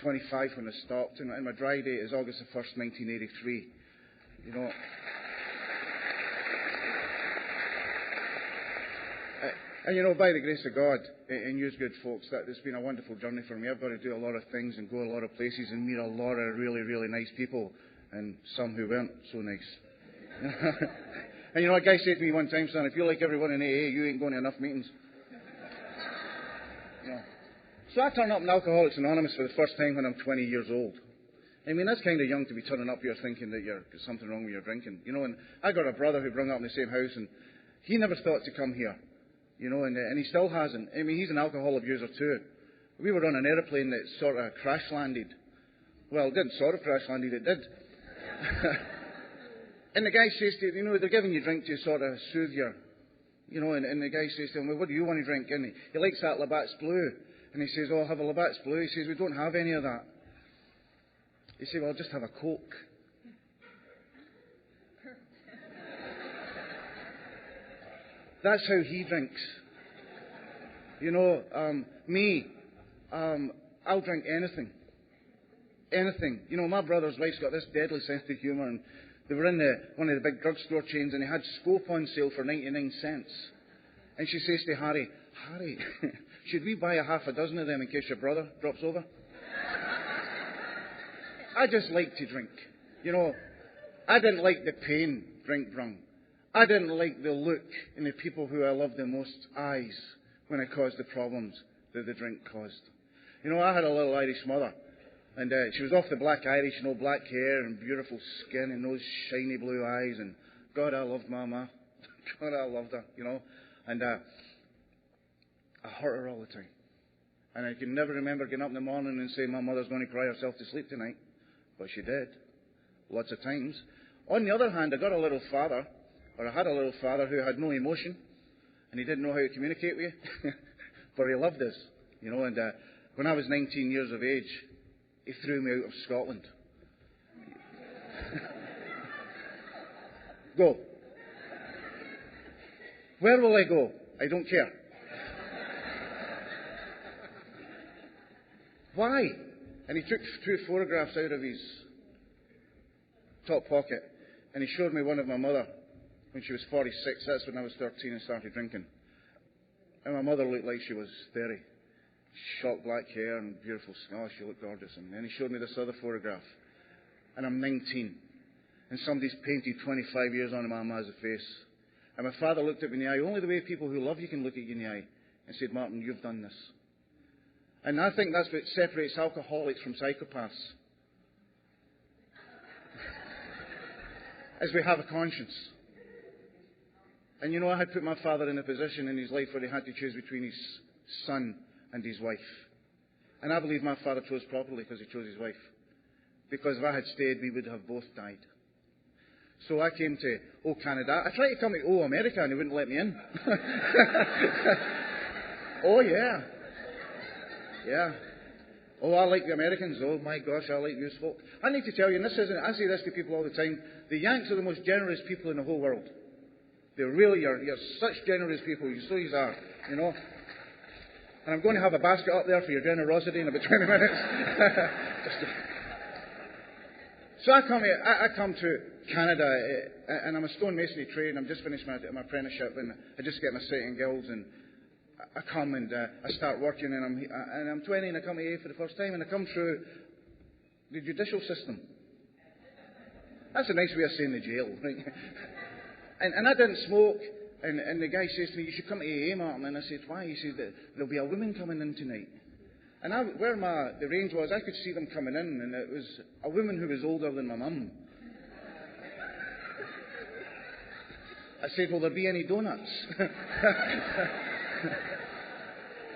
25 when I stopped. And my dry date is August the 1st, 1983. And by the grace of God and you good folks, that it's been a wonderful journey for me. I've got to do a lot of things and go a lot of places and meet a lot of really, really nice people, and some who weren't so nice. And a guy said to me one time, son, if you like everyone in AA, you ain't going to enough meetings. So I turned up in Alcoholics Anonymous for the first time when I'm 20 years old. I mean, that's kind of young to be turning up here thinking that there's something wrong with your drinking. And I got a brother who brought up in the same house, and he never thought to come here. And he still hasn't. I mean, he's an alcohol abuser too. We were on an aeroplane that sort of crash landed. Well, it didn't sort of crash landed, it did. And the guy says to him, they're giving you drink to sort of soothe you. And the guy says to him, well, what do you want to drink? And he likes that Labatt's Blue. And he says, oh, I'll have a Labatt's Blue. He says, we don't have any of that. He said, well, I'll just have a Coke. That's how he drinks. Me, I'll drink anything. Anything. My brother's wife's got this deadly sense of humour, and they were in one of the big drugstore chains, and they had Scope on sale for 99 cents. And she says to Harry, should we buy a half a dozen of them in case your brother drops over? I just like to drink. I didn't like the pain drink brung. I didn't like the look in the people who I loved the most eyes when I caused the problems that the drink caused. I had a little Irish mother, and she was off the black Irish, black hair and beautiful skin and those shiny blue eyes, and God, I loved Mama. God, I loved her, and I hurt her all the time. And I can never remember getting up in the morning and saying, my mother's going to cry herself to sleep tonight. But she did. Lots of times. On the other hand, I had a little father who had no emotion, and he didn't know how to communicate with you, but he loved us, and when I was 19 years of age, he threw me out of Scotland. Go. Where will I go? I don't care. Why? And he took 2 photographs out of his top pocket, and he showed me one of my mother when she was 46. That's when I was 13 and started drinking. And my mother looked like she was 30. Short black hair and beautiful skin. Oh, she looked gorgeous. And then he showed me this other photograph. And I'm 19. And somebody's painted 25 years on my mama's face. And my father looked at me in the eye, only the way people who love you can look at you in the eye, and said, Martin, you've done this. And I think that's what separates alcoholics from psychopaths. As we have a conscience. And I had put my father in a position in his life where he had to choose between his son and his wife. And I believe my father chose properly because he chose his wife. Because if I had stayed, we would have both died. So I came to Canada. I tried to come to America and they wouldn't let me in. Oh, yeah. Yeah. Oh, I like the Americans. Oh, my gosh, I like these folk. I need to tell you, and I say this to people all the time, the Yanks are the most generous people in the whole world. They really are. You're such generous people. You so you are, And I'm going to have a basket up there for your generosity in about 20 minutes. So I come to Canada, and I'm a stonemasonry trade, and I'm just finished my apprenticeship, and I just get my second guilds, and I come and I start working, and I'm 20, and I come to AA for the first time, and I come through the judicial system. That's a nice way of saying the jail, right? And I didn't smoke, And the guy says to me, you should come to AA, Martin. And I said, why? He says, there'll be a woman coming in tonight. And where the range was, I could see them coming in, and it was a woman who was older than my mum. I said, will there be any donuts?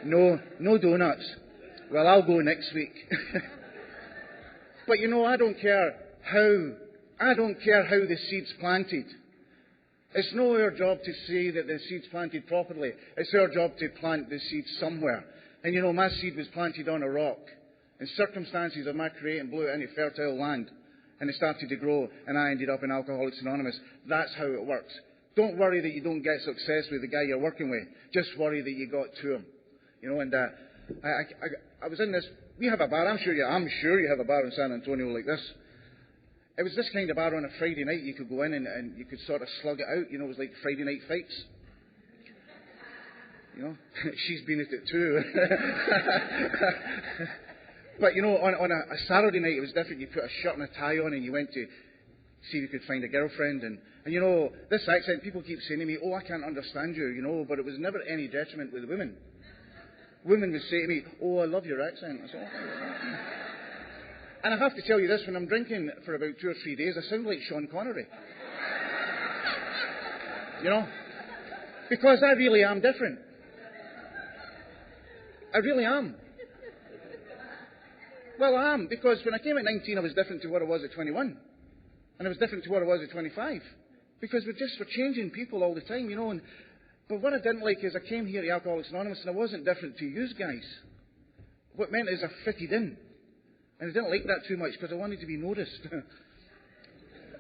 No donuts. Well, I'll go next week. But I don't care how the seed's planted. It's not our job to say that the seed's planted properly. It's our job to plant the seed somewhere. And my seed was planted on a rock. And circumstances of my creating blew it into fertile land. And it started to grow, and I ended up in Alcoholics Anonymous. That's how it works. Don't worry that you don't get success with the guy you're working with. Just worry that you got to him. And I was in this. We have a bar. I'm sure you have a bar in San Antonio like this. It was this kind of bar on a Friday night. You could go in and you could sort of slug it out. It was like Friday night fights. She's been at it too. But on a Saturday night it was different. You put a shirt and a tie on and you went to see if you could find a girlfriend. And this accent, people keep saying to me, oh, I can't understand you, but it was never any detriment with women. Women would say to me, oh, I love your accent. I said, oh. And I have to tell you this, when I'm drinking for about 2 or 3 days, I sound like Sean Connery. Because I really am different. I really am. Well, I am, because when I came at 19, I was different to what I was at 21. And I was different to what I was at 25. Because we're changing people all the time, But what I didn't like is I came here to Alcoholics Anonymous and I wasn't different to you guys. What it meant is I fitted in. And I didn't like that too much because I wanted to be noticed.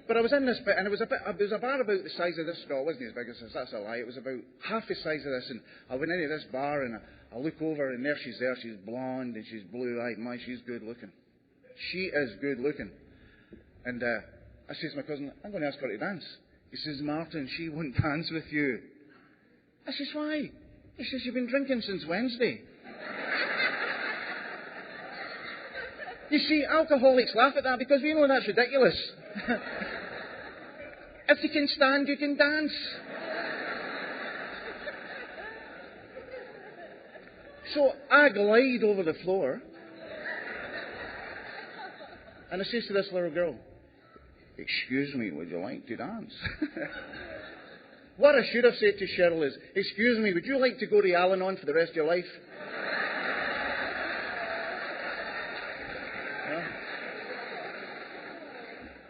But I was in this bit, and it was a bar about the size of this. No, it wasn't as big as this. That's a lie. It was about half the size of this. And I went into this bar, and I look over, and there. She's blonde, and she's blue-eyed. Man, she's good looking. She is good looking. And I says to my cousin, I'm going to ask her to dance. He says, Martin, she won't dance with you. I says, why? He says, you've been drinking since Wednesday. You see, alcoholics laugh at that because we know that's ridiculous. If you can stand, you can dance. So I glide over the floor. And I says to this little girl, excuse me, would you like to dance? What I should have said to Cheryl is, excuse me, would you like to go to Al-Anon for the rest of your life?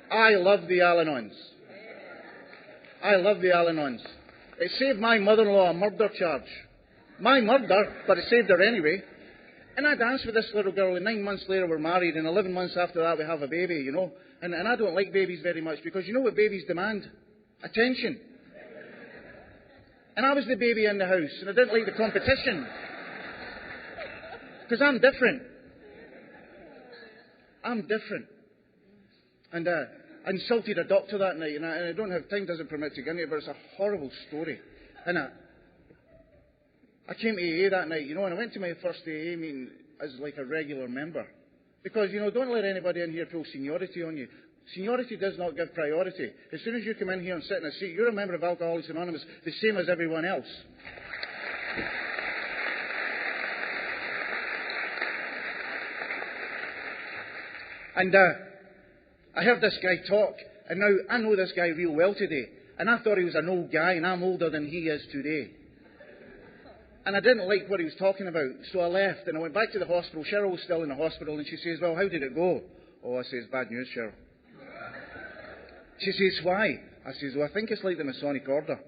I love the Al-Anons. I love the Al-Anons. It saved my mother-in-law a murder charge. My murder, but it saved her anyway. And I danced with this little girl, and 9 months later we're married, and 11 months after that we have a baby, And I don't like babies very much, because you know what babies demand? Attention. And I was the baby in the house, and I didn't like the competition. Because I'm different. I'm different. And I insulted a doctor that night, and I don't have time, doesn't permit to get into it, but it's a horrible story. And I came to AA that night, and I went to my first AA meeting as like a regular member. Because, don't let anybody in here pull seniority on you. Seniority does not give priority. As soon as you come in here and sit in a seat, you're a member of Alcoholics Anonymous, the same as everyone else. And I heard this guy talk, and now I know this guy real well today. And I thought he was an old guy, and I'm older than he is today. And I didn't like what he was talking about, so I left, and I went back to the hospital. Cheryl was still in the hospital, and she says, well, how did it go? Oh, I says, bad news, Cheryl. She says, why? I says, well, I think it's like the Masonic Order.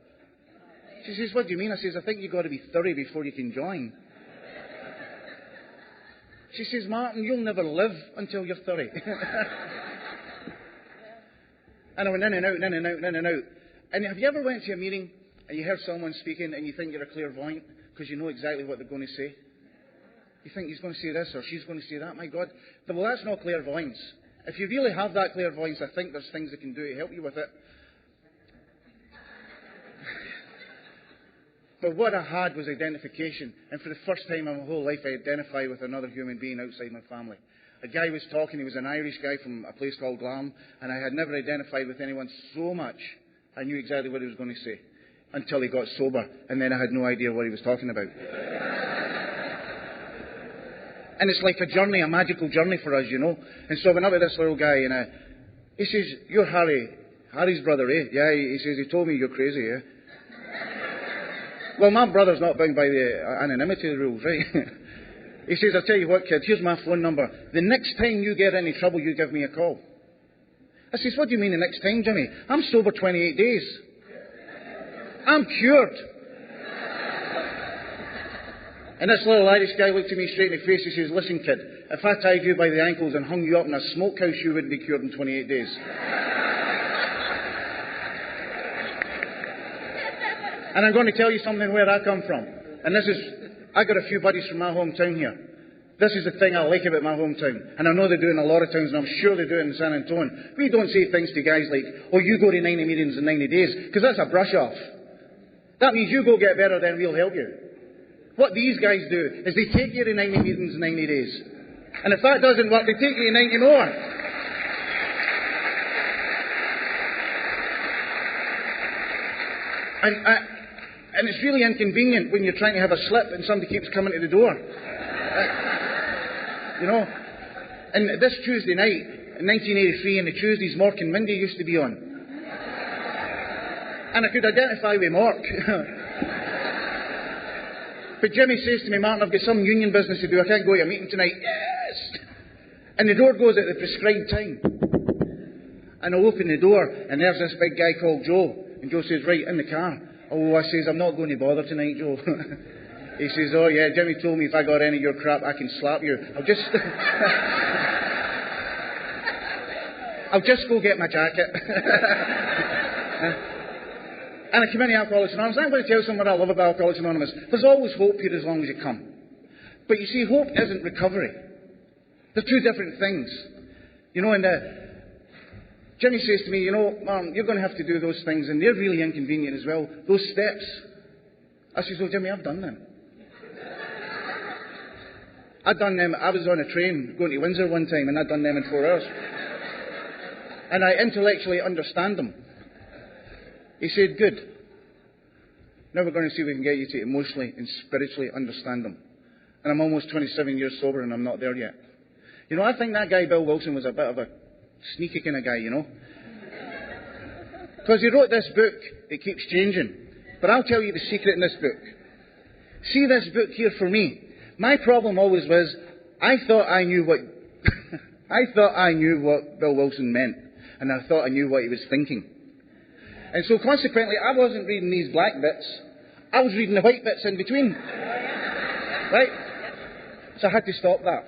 She says, what do you mean? I says, I think you've got to be 30 before you can join. She says, Martin, you'll never live until you're 30. And I went in and out, in and out, in and out. And have you ever went to a meeting and you heard someone speaking and you think you're a clairvoyant because you know exactly what they're going to say? You think he's going to say this or she's going to say that. My God. Well, that's not clairvoyance. If you really have that clairvoyance, I think there's things they can do to help you with it. But what I had was identification. And for the first time in my whole life, I identified with another human being outside my family. A guy was talking. He was an Irish guy from a place called Glam. And I had never identified with anyone so much. I knew exactly what he was going to say. until he got sober, and then I had no idea what he was talking about. And it's like a journey, a magical journey for us, you know. And so I went up to this little guy, and he says, "You're Harry's brother, eh?" "Yeah," he says, "he told me you're crazy, eh?" Well, my brother's not bound by the anonymity rules, right? He says, "I'll tell you what, kid, here's my phone number. The next time you get any trouble, you give me a call." I says, "What do you mean the next time, Jimmy? I'm sober 28 days. I'm cured." And this little Irish guy looked at me straight in the face. He says, "Listen, kid, if I tied you by the ankles and hung you up in a smokehouse, you wouldn't be cured in 28 days. And I'm going to tell you something where I come from. And I got a few buddies from my hometown here. This is the thing I like about my hometown. And I know they do it in a lot of towns, and I'm sure they do it in San Antonio. We don't say things to guys like, "Oh, you go to 90 meetings in 90 days, because that's a brush off. That means you go get better, then we'll help you. What these guys do is they take you to 90 meetings in 90 days. And if that doesn't work, they take you to 90 more. And it's really inconvenient when you're trying to have a slip and somebody keeps coming to the door. You know? And this Tuesday night, in 1983, in the Tuesdays, Mork and Mindy used to be on. And I could identify with Mork. But Jimmy says to me, "Martin, I've got some union business to do. I can't go to a meeting tonight." Yes! And the door goes at the prescribed time. And I open the door, and there's this big guy called Joe. And Joe says, "Right, in the car." "Oh," I says, "I'm not going to bother tonight, Joe." He says, "Oh, yeah, Jimmy told me if I got any of your crap, I can slap you. I'll just go get my jacket." And I come into Alcoholics Anonymous. I'm going to tell you something what I love about Alcoholics Anonymous. There's always hope here as long as you come. But you see, hope isn't recovery. They're two different things. You know, and Jimmy says to me, "You know, Martin, you're going to have to do those things, and they're really inconvenient as well. Those steps." I says, "Oh, Jimmy, I've done them. I've done them. I was on a train going to Windsor one time, and I'd done them in 4 hours. And I intellectually understand them." He said, "Good. Now we're going to see if we can get you to emotionally and spiritually understand them." And I'm almost 27 years sober, and I'm not there yet. You know, I think that guy, Bill Wilson, was a bit of a sneaky kind of guy, you know. Because he wrote this book. It keeps changing. But I'll tell you the secret in this book. See this book here for me. My problem always was, I thought I knew what Bill Wilson meant. And I thought I knew what he was thinking. And so consequently, I wasn't reading these black bits. I was reading the white bits in between. Right? So I had to stop that.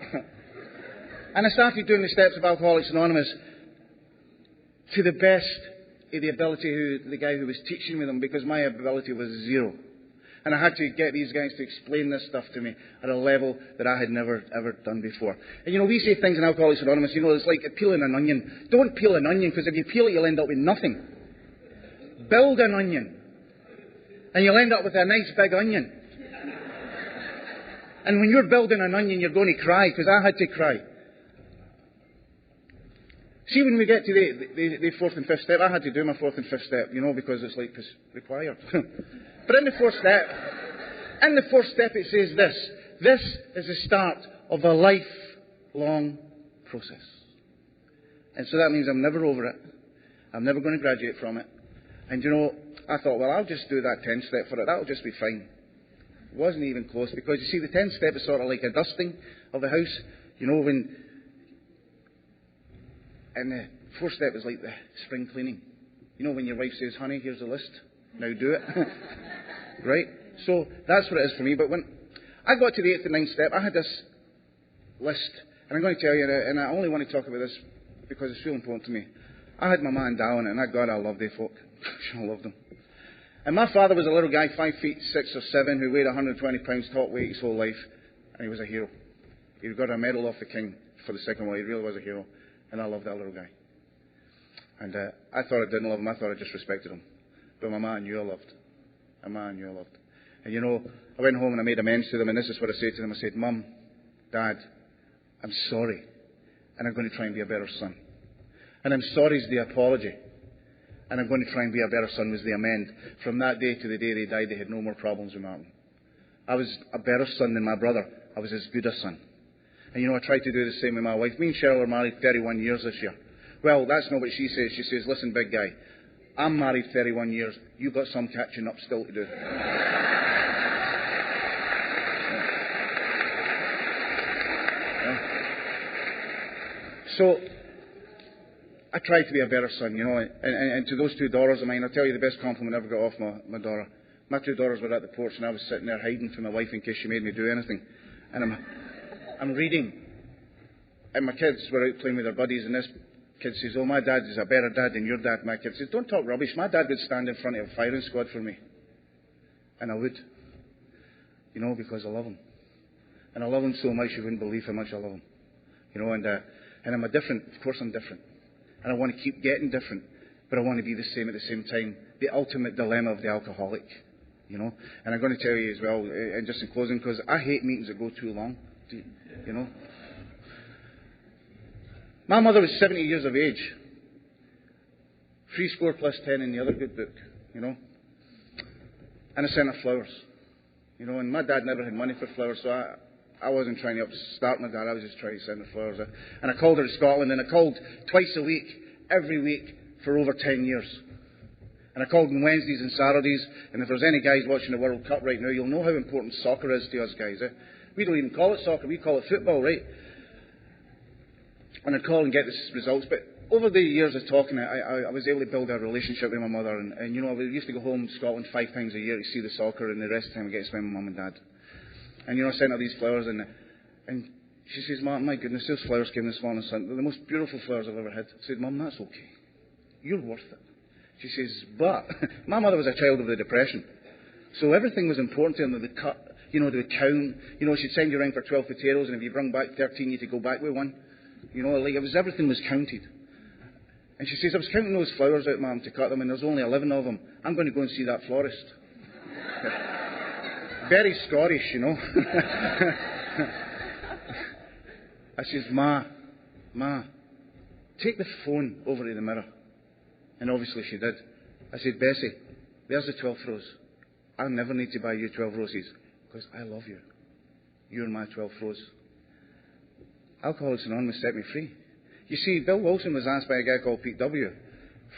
And I started doing the steps of Alcoholics Anonymous to the best of the ability of the guy who was teaching me them, because my ability was zero. And I had to get these guys to explain this stuff to me at a level that I had never, ever done before. And you know, we say things in Alcoholics Anonymous, you know, it's like peeling an onion. Don't peel an onion, because if you peel it, you'll end up with nothing. Build an onion. And you'll end up with a nice big onion. And when you're building an onion, you're going to cry, because I had to cry. See, when we get to the fourth and fifth step, I had to do my fourth and fifth step, you know, because it's like it's required. But in the fourth step, it says this. This is the start of a lifelong process. And so that means I'm never over it. I'm never going to graduate from it. And you know, I thought, well, I'll just do that 10th step for it. That'll just be fine. It wasn't even close, because you see, the 10th step is sort of like a dusting of the house. You know, and the fourth step is like the spring cleaning. You know, when your wife says, "Honey, here's a list. Now do it." Right? So that's what it is for me. But when I got to the 8th and 9th step, I had this list. And I'm going to tell you, and I only want to talk about this because it's real important to me. I had my man down, and God, I love they folk. I loved them. And my father was a little guy, 5 feet 6 or 7, who weighed 120 pounds top weight his whole life. And he was a hero. He got a medal off the king for the Second World War. He really was a hero. And I loved that little guy. And I thought I didn't love him. I thought I just respected him. But my man knew I loved. A man knew I loved. And you know, I went home and I made amends to them. And this is what I said to them. I said, "Mum, Dad, I'm sorry. And I'm going to try and be a better son. And I'm sorry is the apology. and I'm going to try and be a better son was the amend. From that day to the day they died, they had no more problems with Martin. I was a better son than my brother. I was as good a son. And I tried to do the same with my wife. Me and Cheryl are married 31 years this year. Well, that's not what she says. She says, listen, big guy, I'm married 31 years. You've got some catching up still to do. So, I tried to be a better son, and to those two daughters of mine, I'll tell you the best compliment I ever got off my daughter. My two daughters were at the porch, and I was sitting there hiding from my wife in case she made me do anything. And I'm reading, and my kids were out playing with their buddies, and this kid says, oh, my dad is a better dad than your dad. My kid says, don't talk rubbish. My dad would stand in front of a firing squad for me. And I would, because I love him. And I love him so much you wouldn't believe how much I love him. And I'm different. Of course I'm different. And I want to keep getting different, but I want to be the same at the same time. The ultimate dilemma of the alcoholic, And I'm going to tell you as well, and just in closing, because I hate meetings that go too long, My mother was 70 years of age. 70 plus 10 in the other good book, And I sent her flowers, And my dad never had money for flowers, so I wasn't trying to upstart my dad. I was just trying to send her flowers. And I called her to Scotland, and I called twice a week, every week, for over 10 years. And I called on Wednesdays and Saturdays, and if there's any guys watching the World Cup right now, you'll know how important soccer is to us guys. We don't even call it soccer, we call it football, right? And I'd call and get the results. But over the years of talking, I was able to build a relationship with my mother. And we used to go home to Scotland 5 times a year to see the soccer, and the rest of the time I get to spend with Mum and Dad. And, I sent her these flowers, and she says, Martin, my goodness, those flowers came this morning, son. They're the most beautiful flowers I've ever had. I said, Mum, that's okay. You're worth it. She says, but my mother was a child of the Depression. So everything was important to her, the cut, the count. She'd send you around for 12 potatoes, and if you bring back 13, you had to go back with one. Everything was counted. And she says, I was counting those flowers out, Mum, to cut them, and there's only 11 of them. I'm going to go and see that florist. Very Scottish, I says, Ma, take the phone over to the mirror. And obviously she did. I said, Bessie, there's the 12th rose. I'll never need to buy you 12 roses because I love you. You're my 12th rose. Alcoholics Anonymous set me free. You see, Bill Wilson was asked by a guy called Pete W.,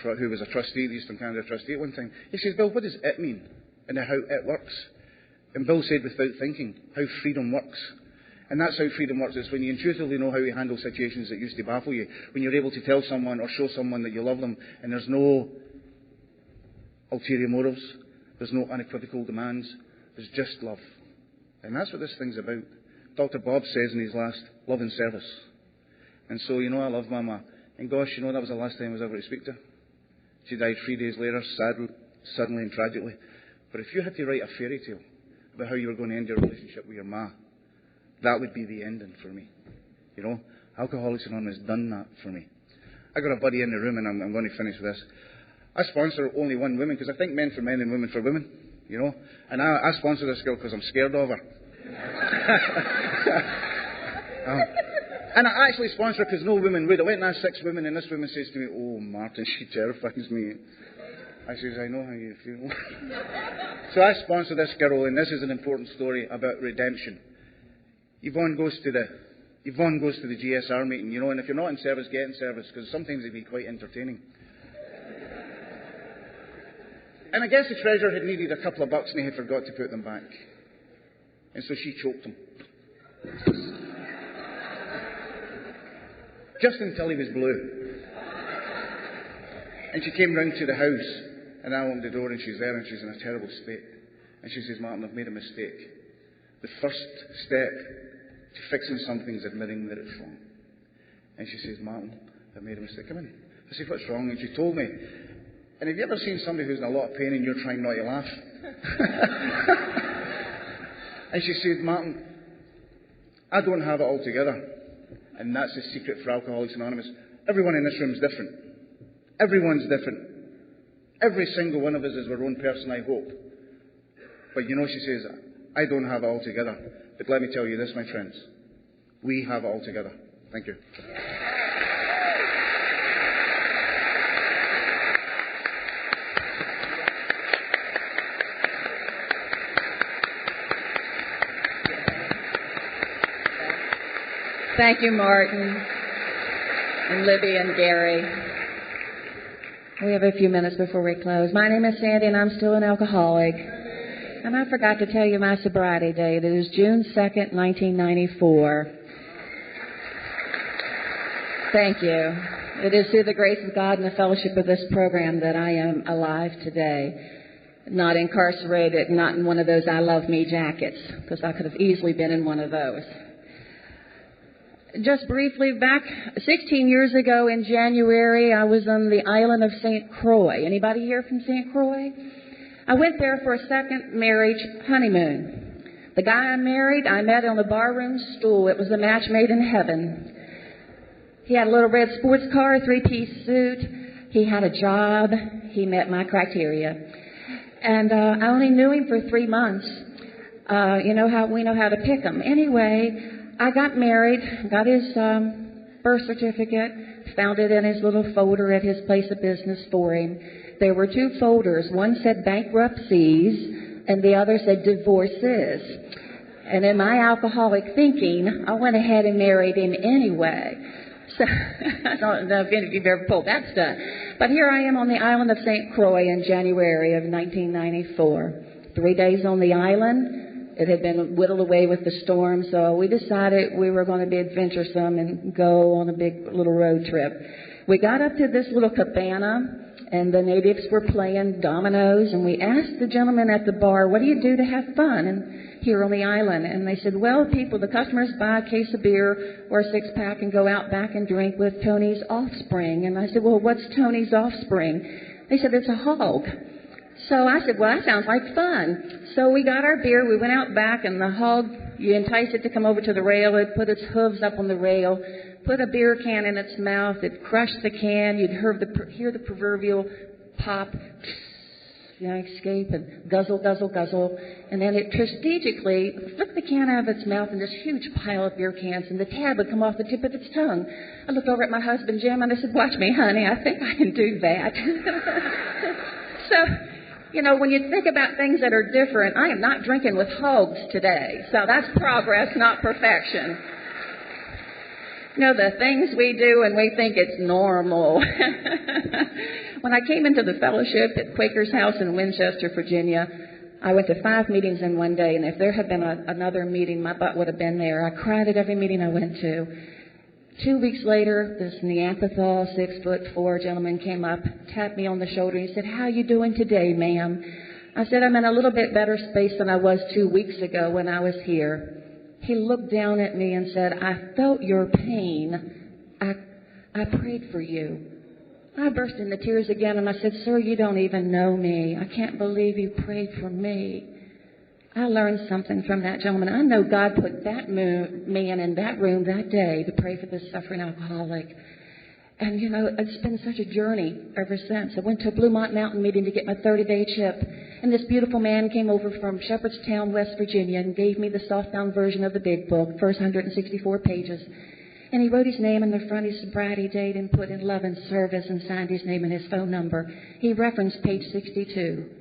who was a trustee, the Eastern Canada trustee at one time. He says, Bill, what does it mean and how it works? And Bill said, without thinking, how freedom works. And that's how freedom works. It's when you intuitively know how to handle situations that used to baffle you. When you're able to tell someone or show someone that you love them and there's no ulterior motives, there's no unequivocal demands, there's just love. And that's what this thing's about. Dr. Bob says in his last, love and service. And so, I love Mama. And gosh, that was the last time I was ever to speak to her. She died 3 days later, suddenly and tragically. But if you had to write a fairy tale about how you were going to end your relationship with your ma, that would be the ending for me. Alcoholics Anonymous has done that for me. I got a buddy in the room, and I'm going to finish with this. I sponsor only one woman, because I think men for men and women for women, And I sponsor this girl because I'm scared of her. And I actually sponsor her because no women would. I went and asked 6 women, and this woman says to me, oh, Martin, she terrifies me. I says, I know how you feel. So I sponsor this girl, and this is an important story about redemption. Yvonne goes to the GSR meeting, and if you're not in service, get in service, because sometimes they can be quite entertaining. And I guess the treasurer had needed a couple of bucks, and he had forgot to put them back. And so she choked him. Just until he was blue. And she came round to the house, and I opened the door, and she's there, and she's in a terrible state. And she says, Martin, I've made a mistake. The first step to fixing something is admitting that it's wrong. And she says, Martin, I've made a mistake. Come in. I said, what's wrong? And she told me. And have you ever seen somebody who's in a lot of pain and you're trying not to laugh? And she said, Martin, I don't have it all together. And that's the secret for Alcoholics Anonymous. Everyone in this room is different. Everyone's different. Every single one of us is our own person, I hope. But she says, I don't have it all together. But let me tell you this, my friends. We have it all together. Thank you. Thank you, Martin, and Libby and Gary. We have a few minutes before we close. My name is Sandy, and I'm still an alcoholic. And I forgot to tell you my sobriety date. It is June 2nd, 1994. Thank you. It is through the grace of God and the fellowship of this program that I am alive today. Not incarcerated, not in one of those I love me jackets, because I could have easily been in one of those. Just briefly, back 16 years ago in January, I was on the island of St. Croix. Anybody here from St. Croix? I went there for a second marriage honeymoon. The guy I married, I met on a barroom stool. It was a match made in heaven. He had a little red sports car, a three-piece suit. He had a job. He met my criteria. And I only knew him for 3 months. We know how to pick him. Anyway, I got married, got his birth certificate, found it in his little folder at his place of business for him. There were 2 folders. One said bankruptcies, and the other said divorces. And in my alcoholic thinking, I went ahead and married him anyway. So I don't know if any of you've ever pulled that stuff. But here I am on the island of St. Croix in January of 1994. 3 days on the island. It had been whittled away with the storm, so we decided we were going to be adventuresome and go on a big little road trip. We got up to this little cabana, and the natives were playing dominoes, and we asked the gentleman at the bar, what do you do to have fun and here on the island? And they said, well, the customers buy a case of beer or a 6-pack and go out back and drink with Tony's Offspring. And I said, well, what's Tony's Offspring? They said, it's a hog. So I said, well, that sounds like fun. So we got our beer, we went out back, and the hog, you entice it to come over to the rail, it put its hooves up on the rail, put a beer can in its mouth, it crushed the can, you'd hear the proverbial pop, escape, and guzzle, guzzle, guzzle, and then it strategically flipped the can out of its mouth in this huge pile of beer cans, and the tab would come off the tip of its tongue. I looked over at my husband, Jim, and I said, watch me, honey, I think I can do that. So, when you think about things that are different, I am not drinking with hogs today. So that's progress, not perfection. The things we do and we think it's normal. When I came into the fellowship at Quaker's House in Winchester, Virginia, I went to 5 meetings in one day, and if there had been another meeting, my butt would have been there. I cried at every meeting I went to. 2 weeks later, this Neanderthal, 6'4" gentleman came up, tapped me on the shoulder, and he said, how you doing today, ma'am? I said, I'm in a little bit better space than I was 2 weeks ago when I was here. He looked down at me and said, I felt your pain. I prayed for you. I burst into tears again, and I said, sir, you don't even know me. I can't believe you prayed for me. I learned something from that gentleman. I know God put that man in that room that day to pray for this suffering alcoholic. And, it's been such a journey ever since. I went to a Bluemont mountain meeting to get my 30-day chip. And this beautiful man came over from Shepherdstown, West Virginia, and gave me the softbound version of the big book, first 164 pages. And he wrote his name in the front, his sobriety date, and put in love and service and signed his name and his phone number. He referenced page 62.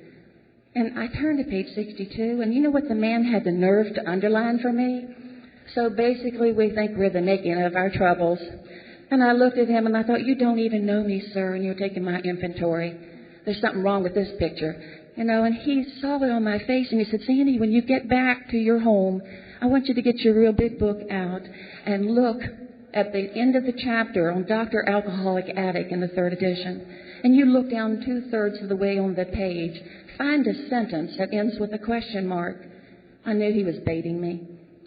And I turned to page 62, and you know what the man had the nerve to underline for me? So basically, we think we're the making of our troubles. And I looked at him, and I thought, you don't even know me, sir, and you're taking my inventory. There's something wrong with this picture. And he saw it on my face, and he said, Sandy, when you get back to your home, I want you to get your real big book out and look at the end of the chapter on Dr. Alcoholic Addict in the 3rd edition. And you look down 2/3 of the way on the page. Find a sentence that ends with a question mark. I knew he was baiting me.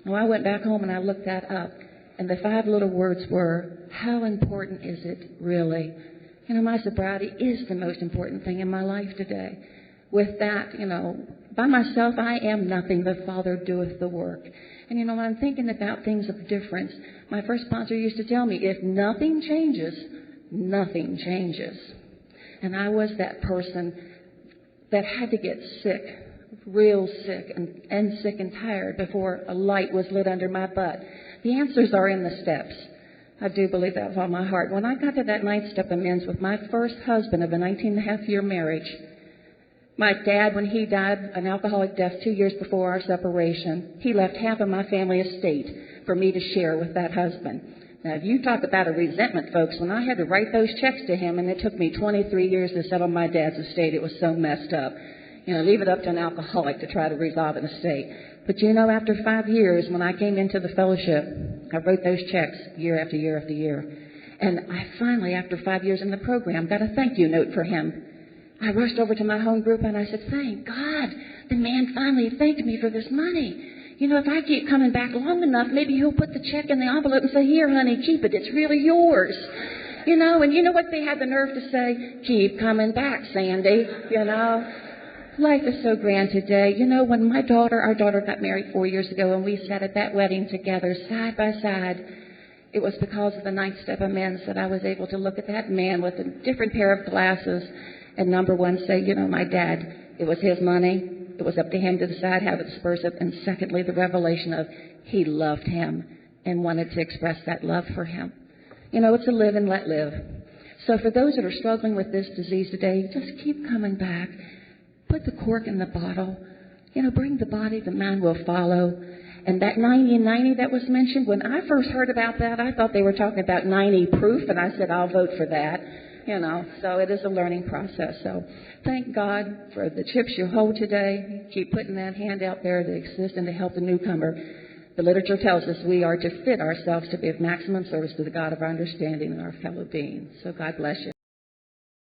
Well, I went back home and I looked that up. And the 5 little words were, how important is it really? My sobriety is the most important thing in my life today. With that, by myself I am nothing. The Father doeth the work. And, when I'm thinking about things of difference, my first sponsor used to tell me, if nothing changes, nothing changes. And I was that person that had to get sick, real sick, and sick and tired before a light was lit under my butt. The answers are in the steps. I do believe that with all my heart. When I got to that 9th step amends with my first husband of a 19-and-a-half-year marriage, my dad, when he died an alcoholic death 2 years before our separation, he left half of my family estate for me to share with that husband. Now, if you talk about a resentment, folks, when I had to write those checks to him, and it took me 23 years to settle my dad's estate, it was so messed up. Leave it up to an alcoholic to try to resolve an estate. But after 5 years, when I came into the fellowship, I wrote those checks year after year after year. And I finally, after 5 years in the program, got a thank you note for him. I rushed over to my home group and I said, thank God, the man finally thanked me for this money. If I keep coming back long enough, maybe he'll put the check in the envelope and say, here, honey, keep it. It's really yours. And you know what they had the nerve to say? Keep coming back, Sandy. Life is so grand today. When our daughter got married 4 years ago, and we sat at that wedding together side by side, it was because of the ninth step amends that I was able to look at that man with a different pair of glasses and, number one, say, my dad, it was his money. It was up to him to decide how to disperse it. And secondly, the revelation of he loved him and wanted to express that love for him. It's a live and let live. So for those that are struggling with this disease today, just keep coming back. Put the cork in the bottle. Bring the body, the mind will follow. And that 90 and 90 that was mentioned, when I first heard about that, I thought they were talking about 90 proof, and I said, I'll vote for that. So it is a learning process. So thank God for the chips you hold today. Keep putting that hand out there to assist and to help the newcomer. The literature tells us we are to fit ourselves to be of maximum service to the God of our understanding and our fellow beings. So God bless you.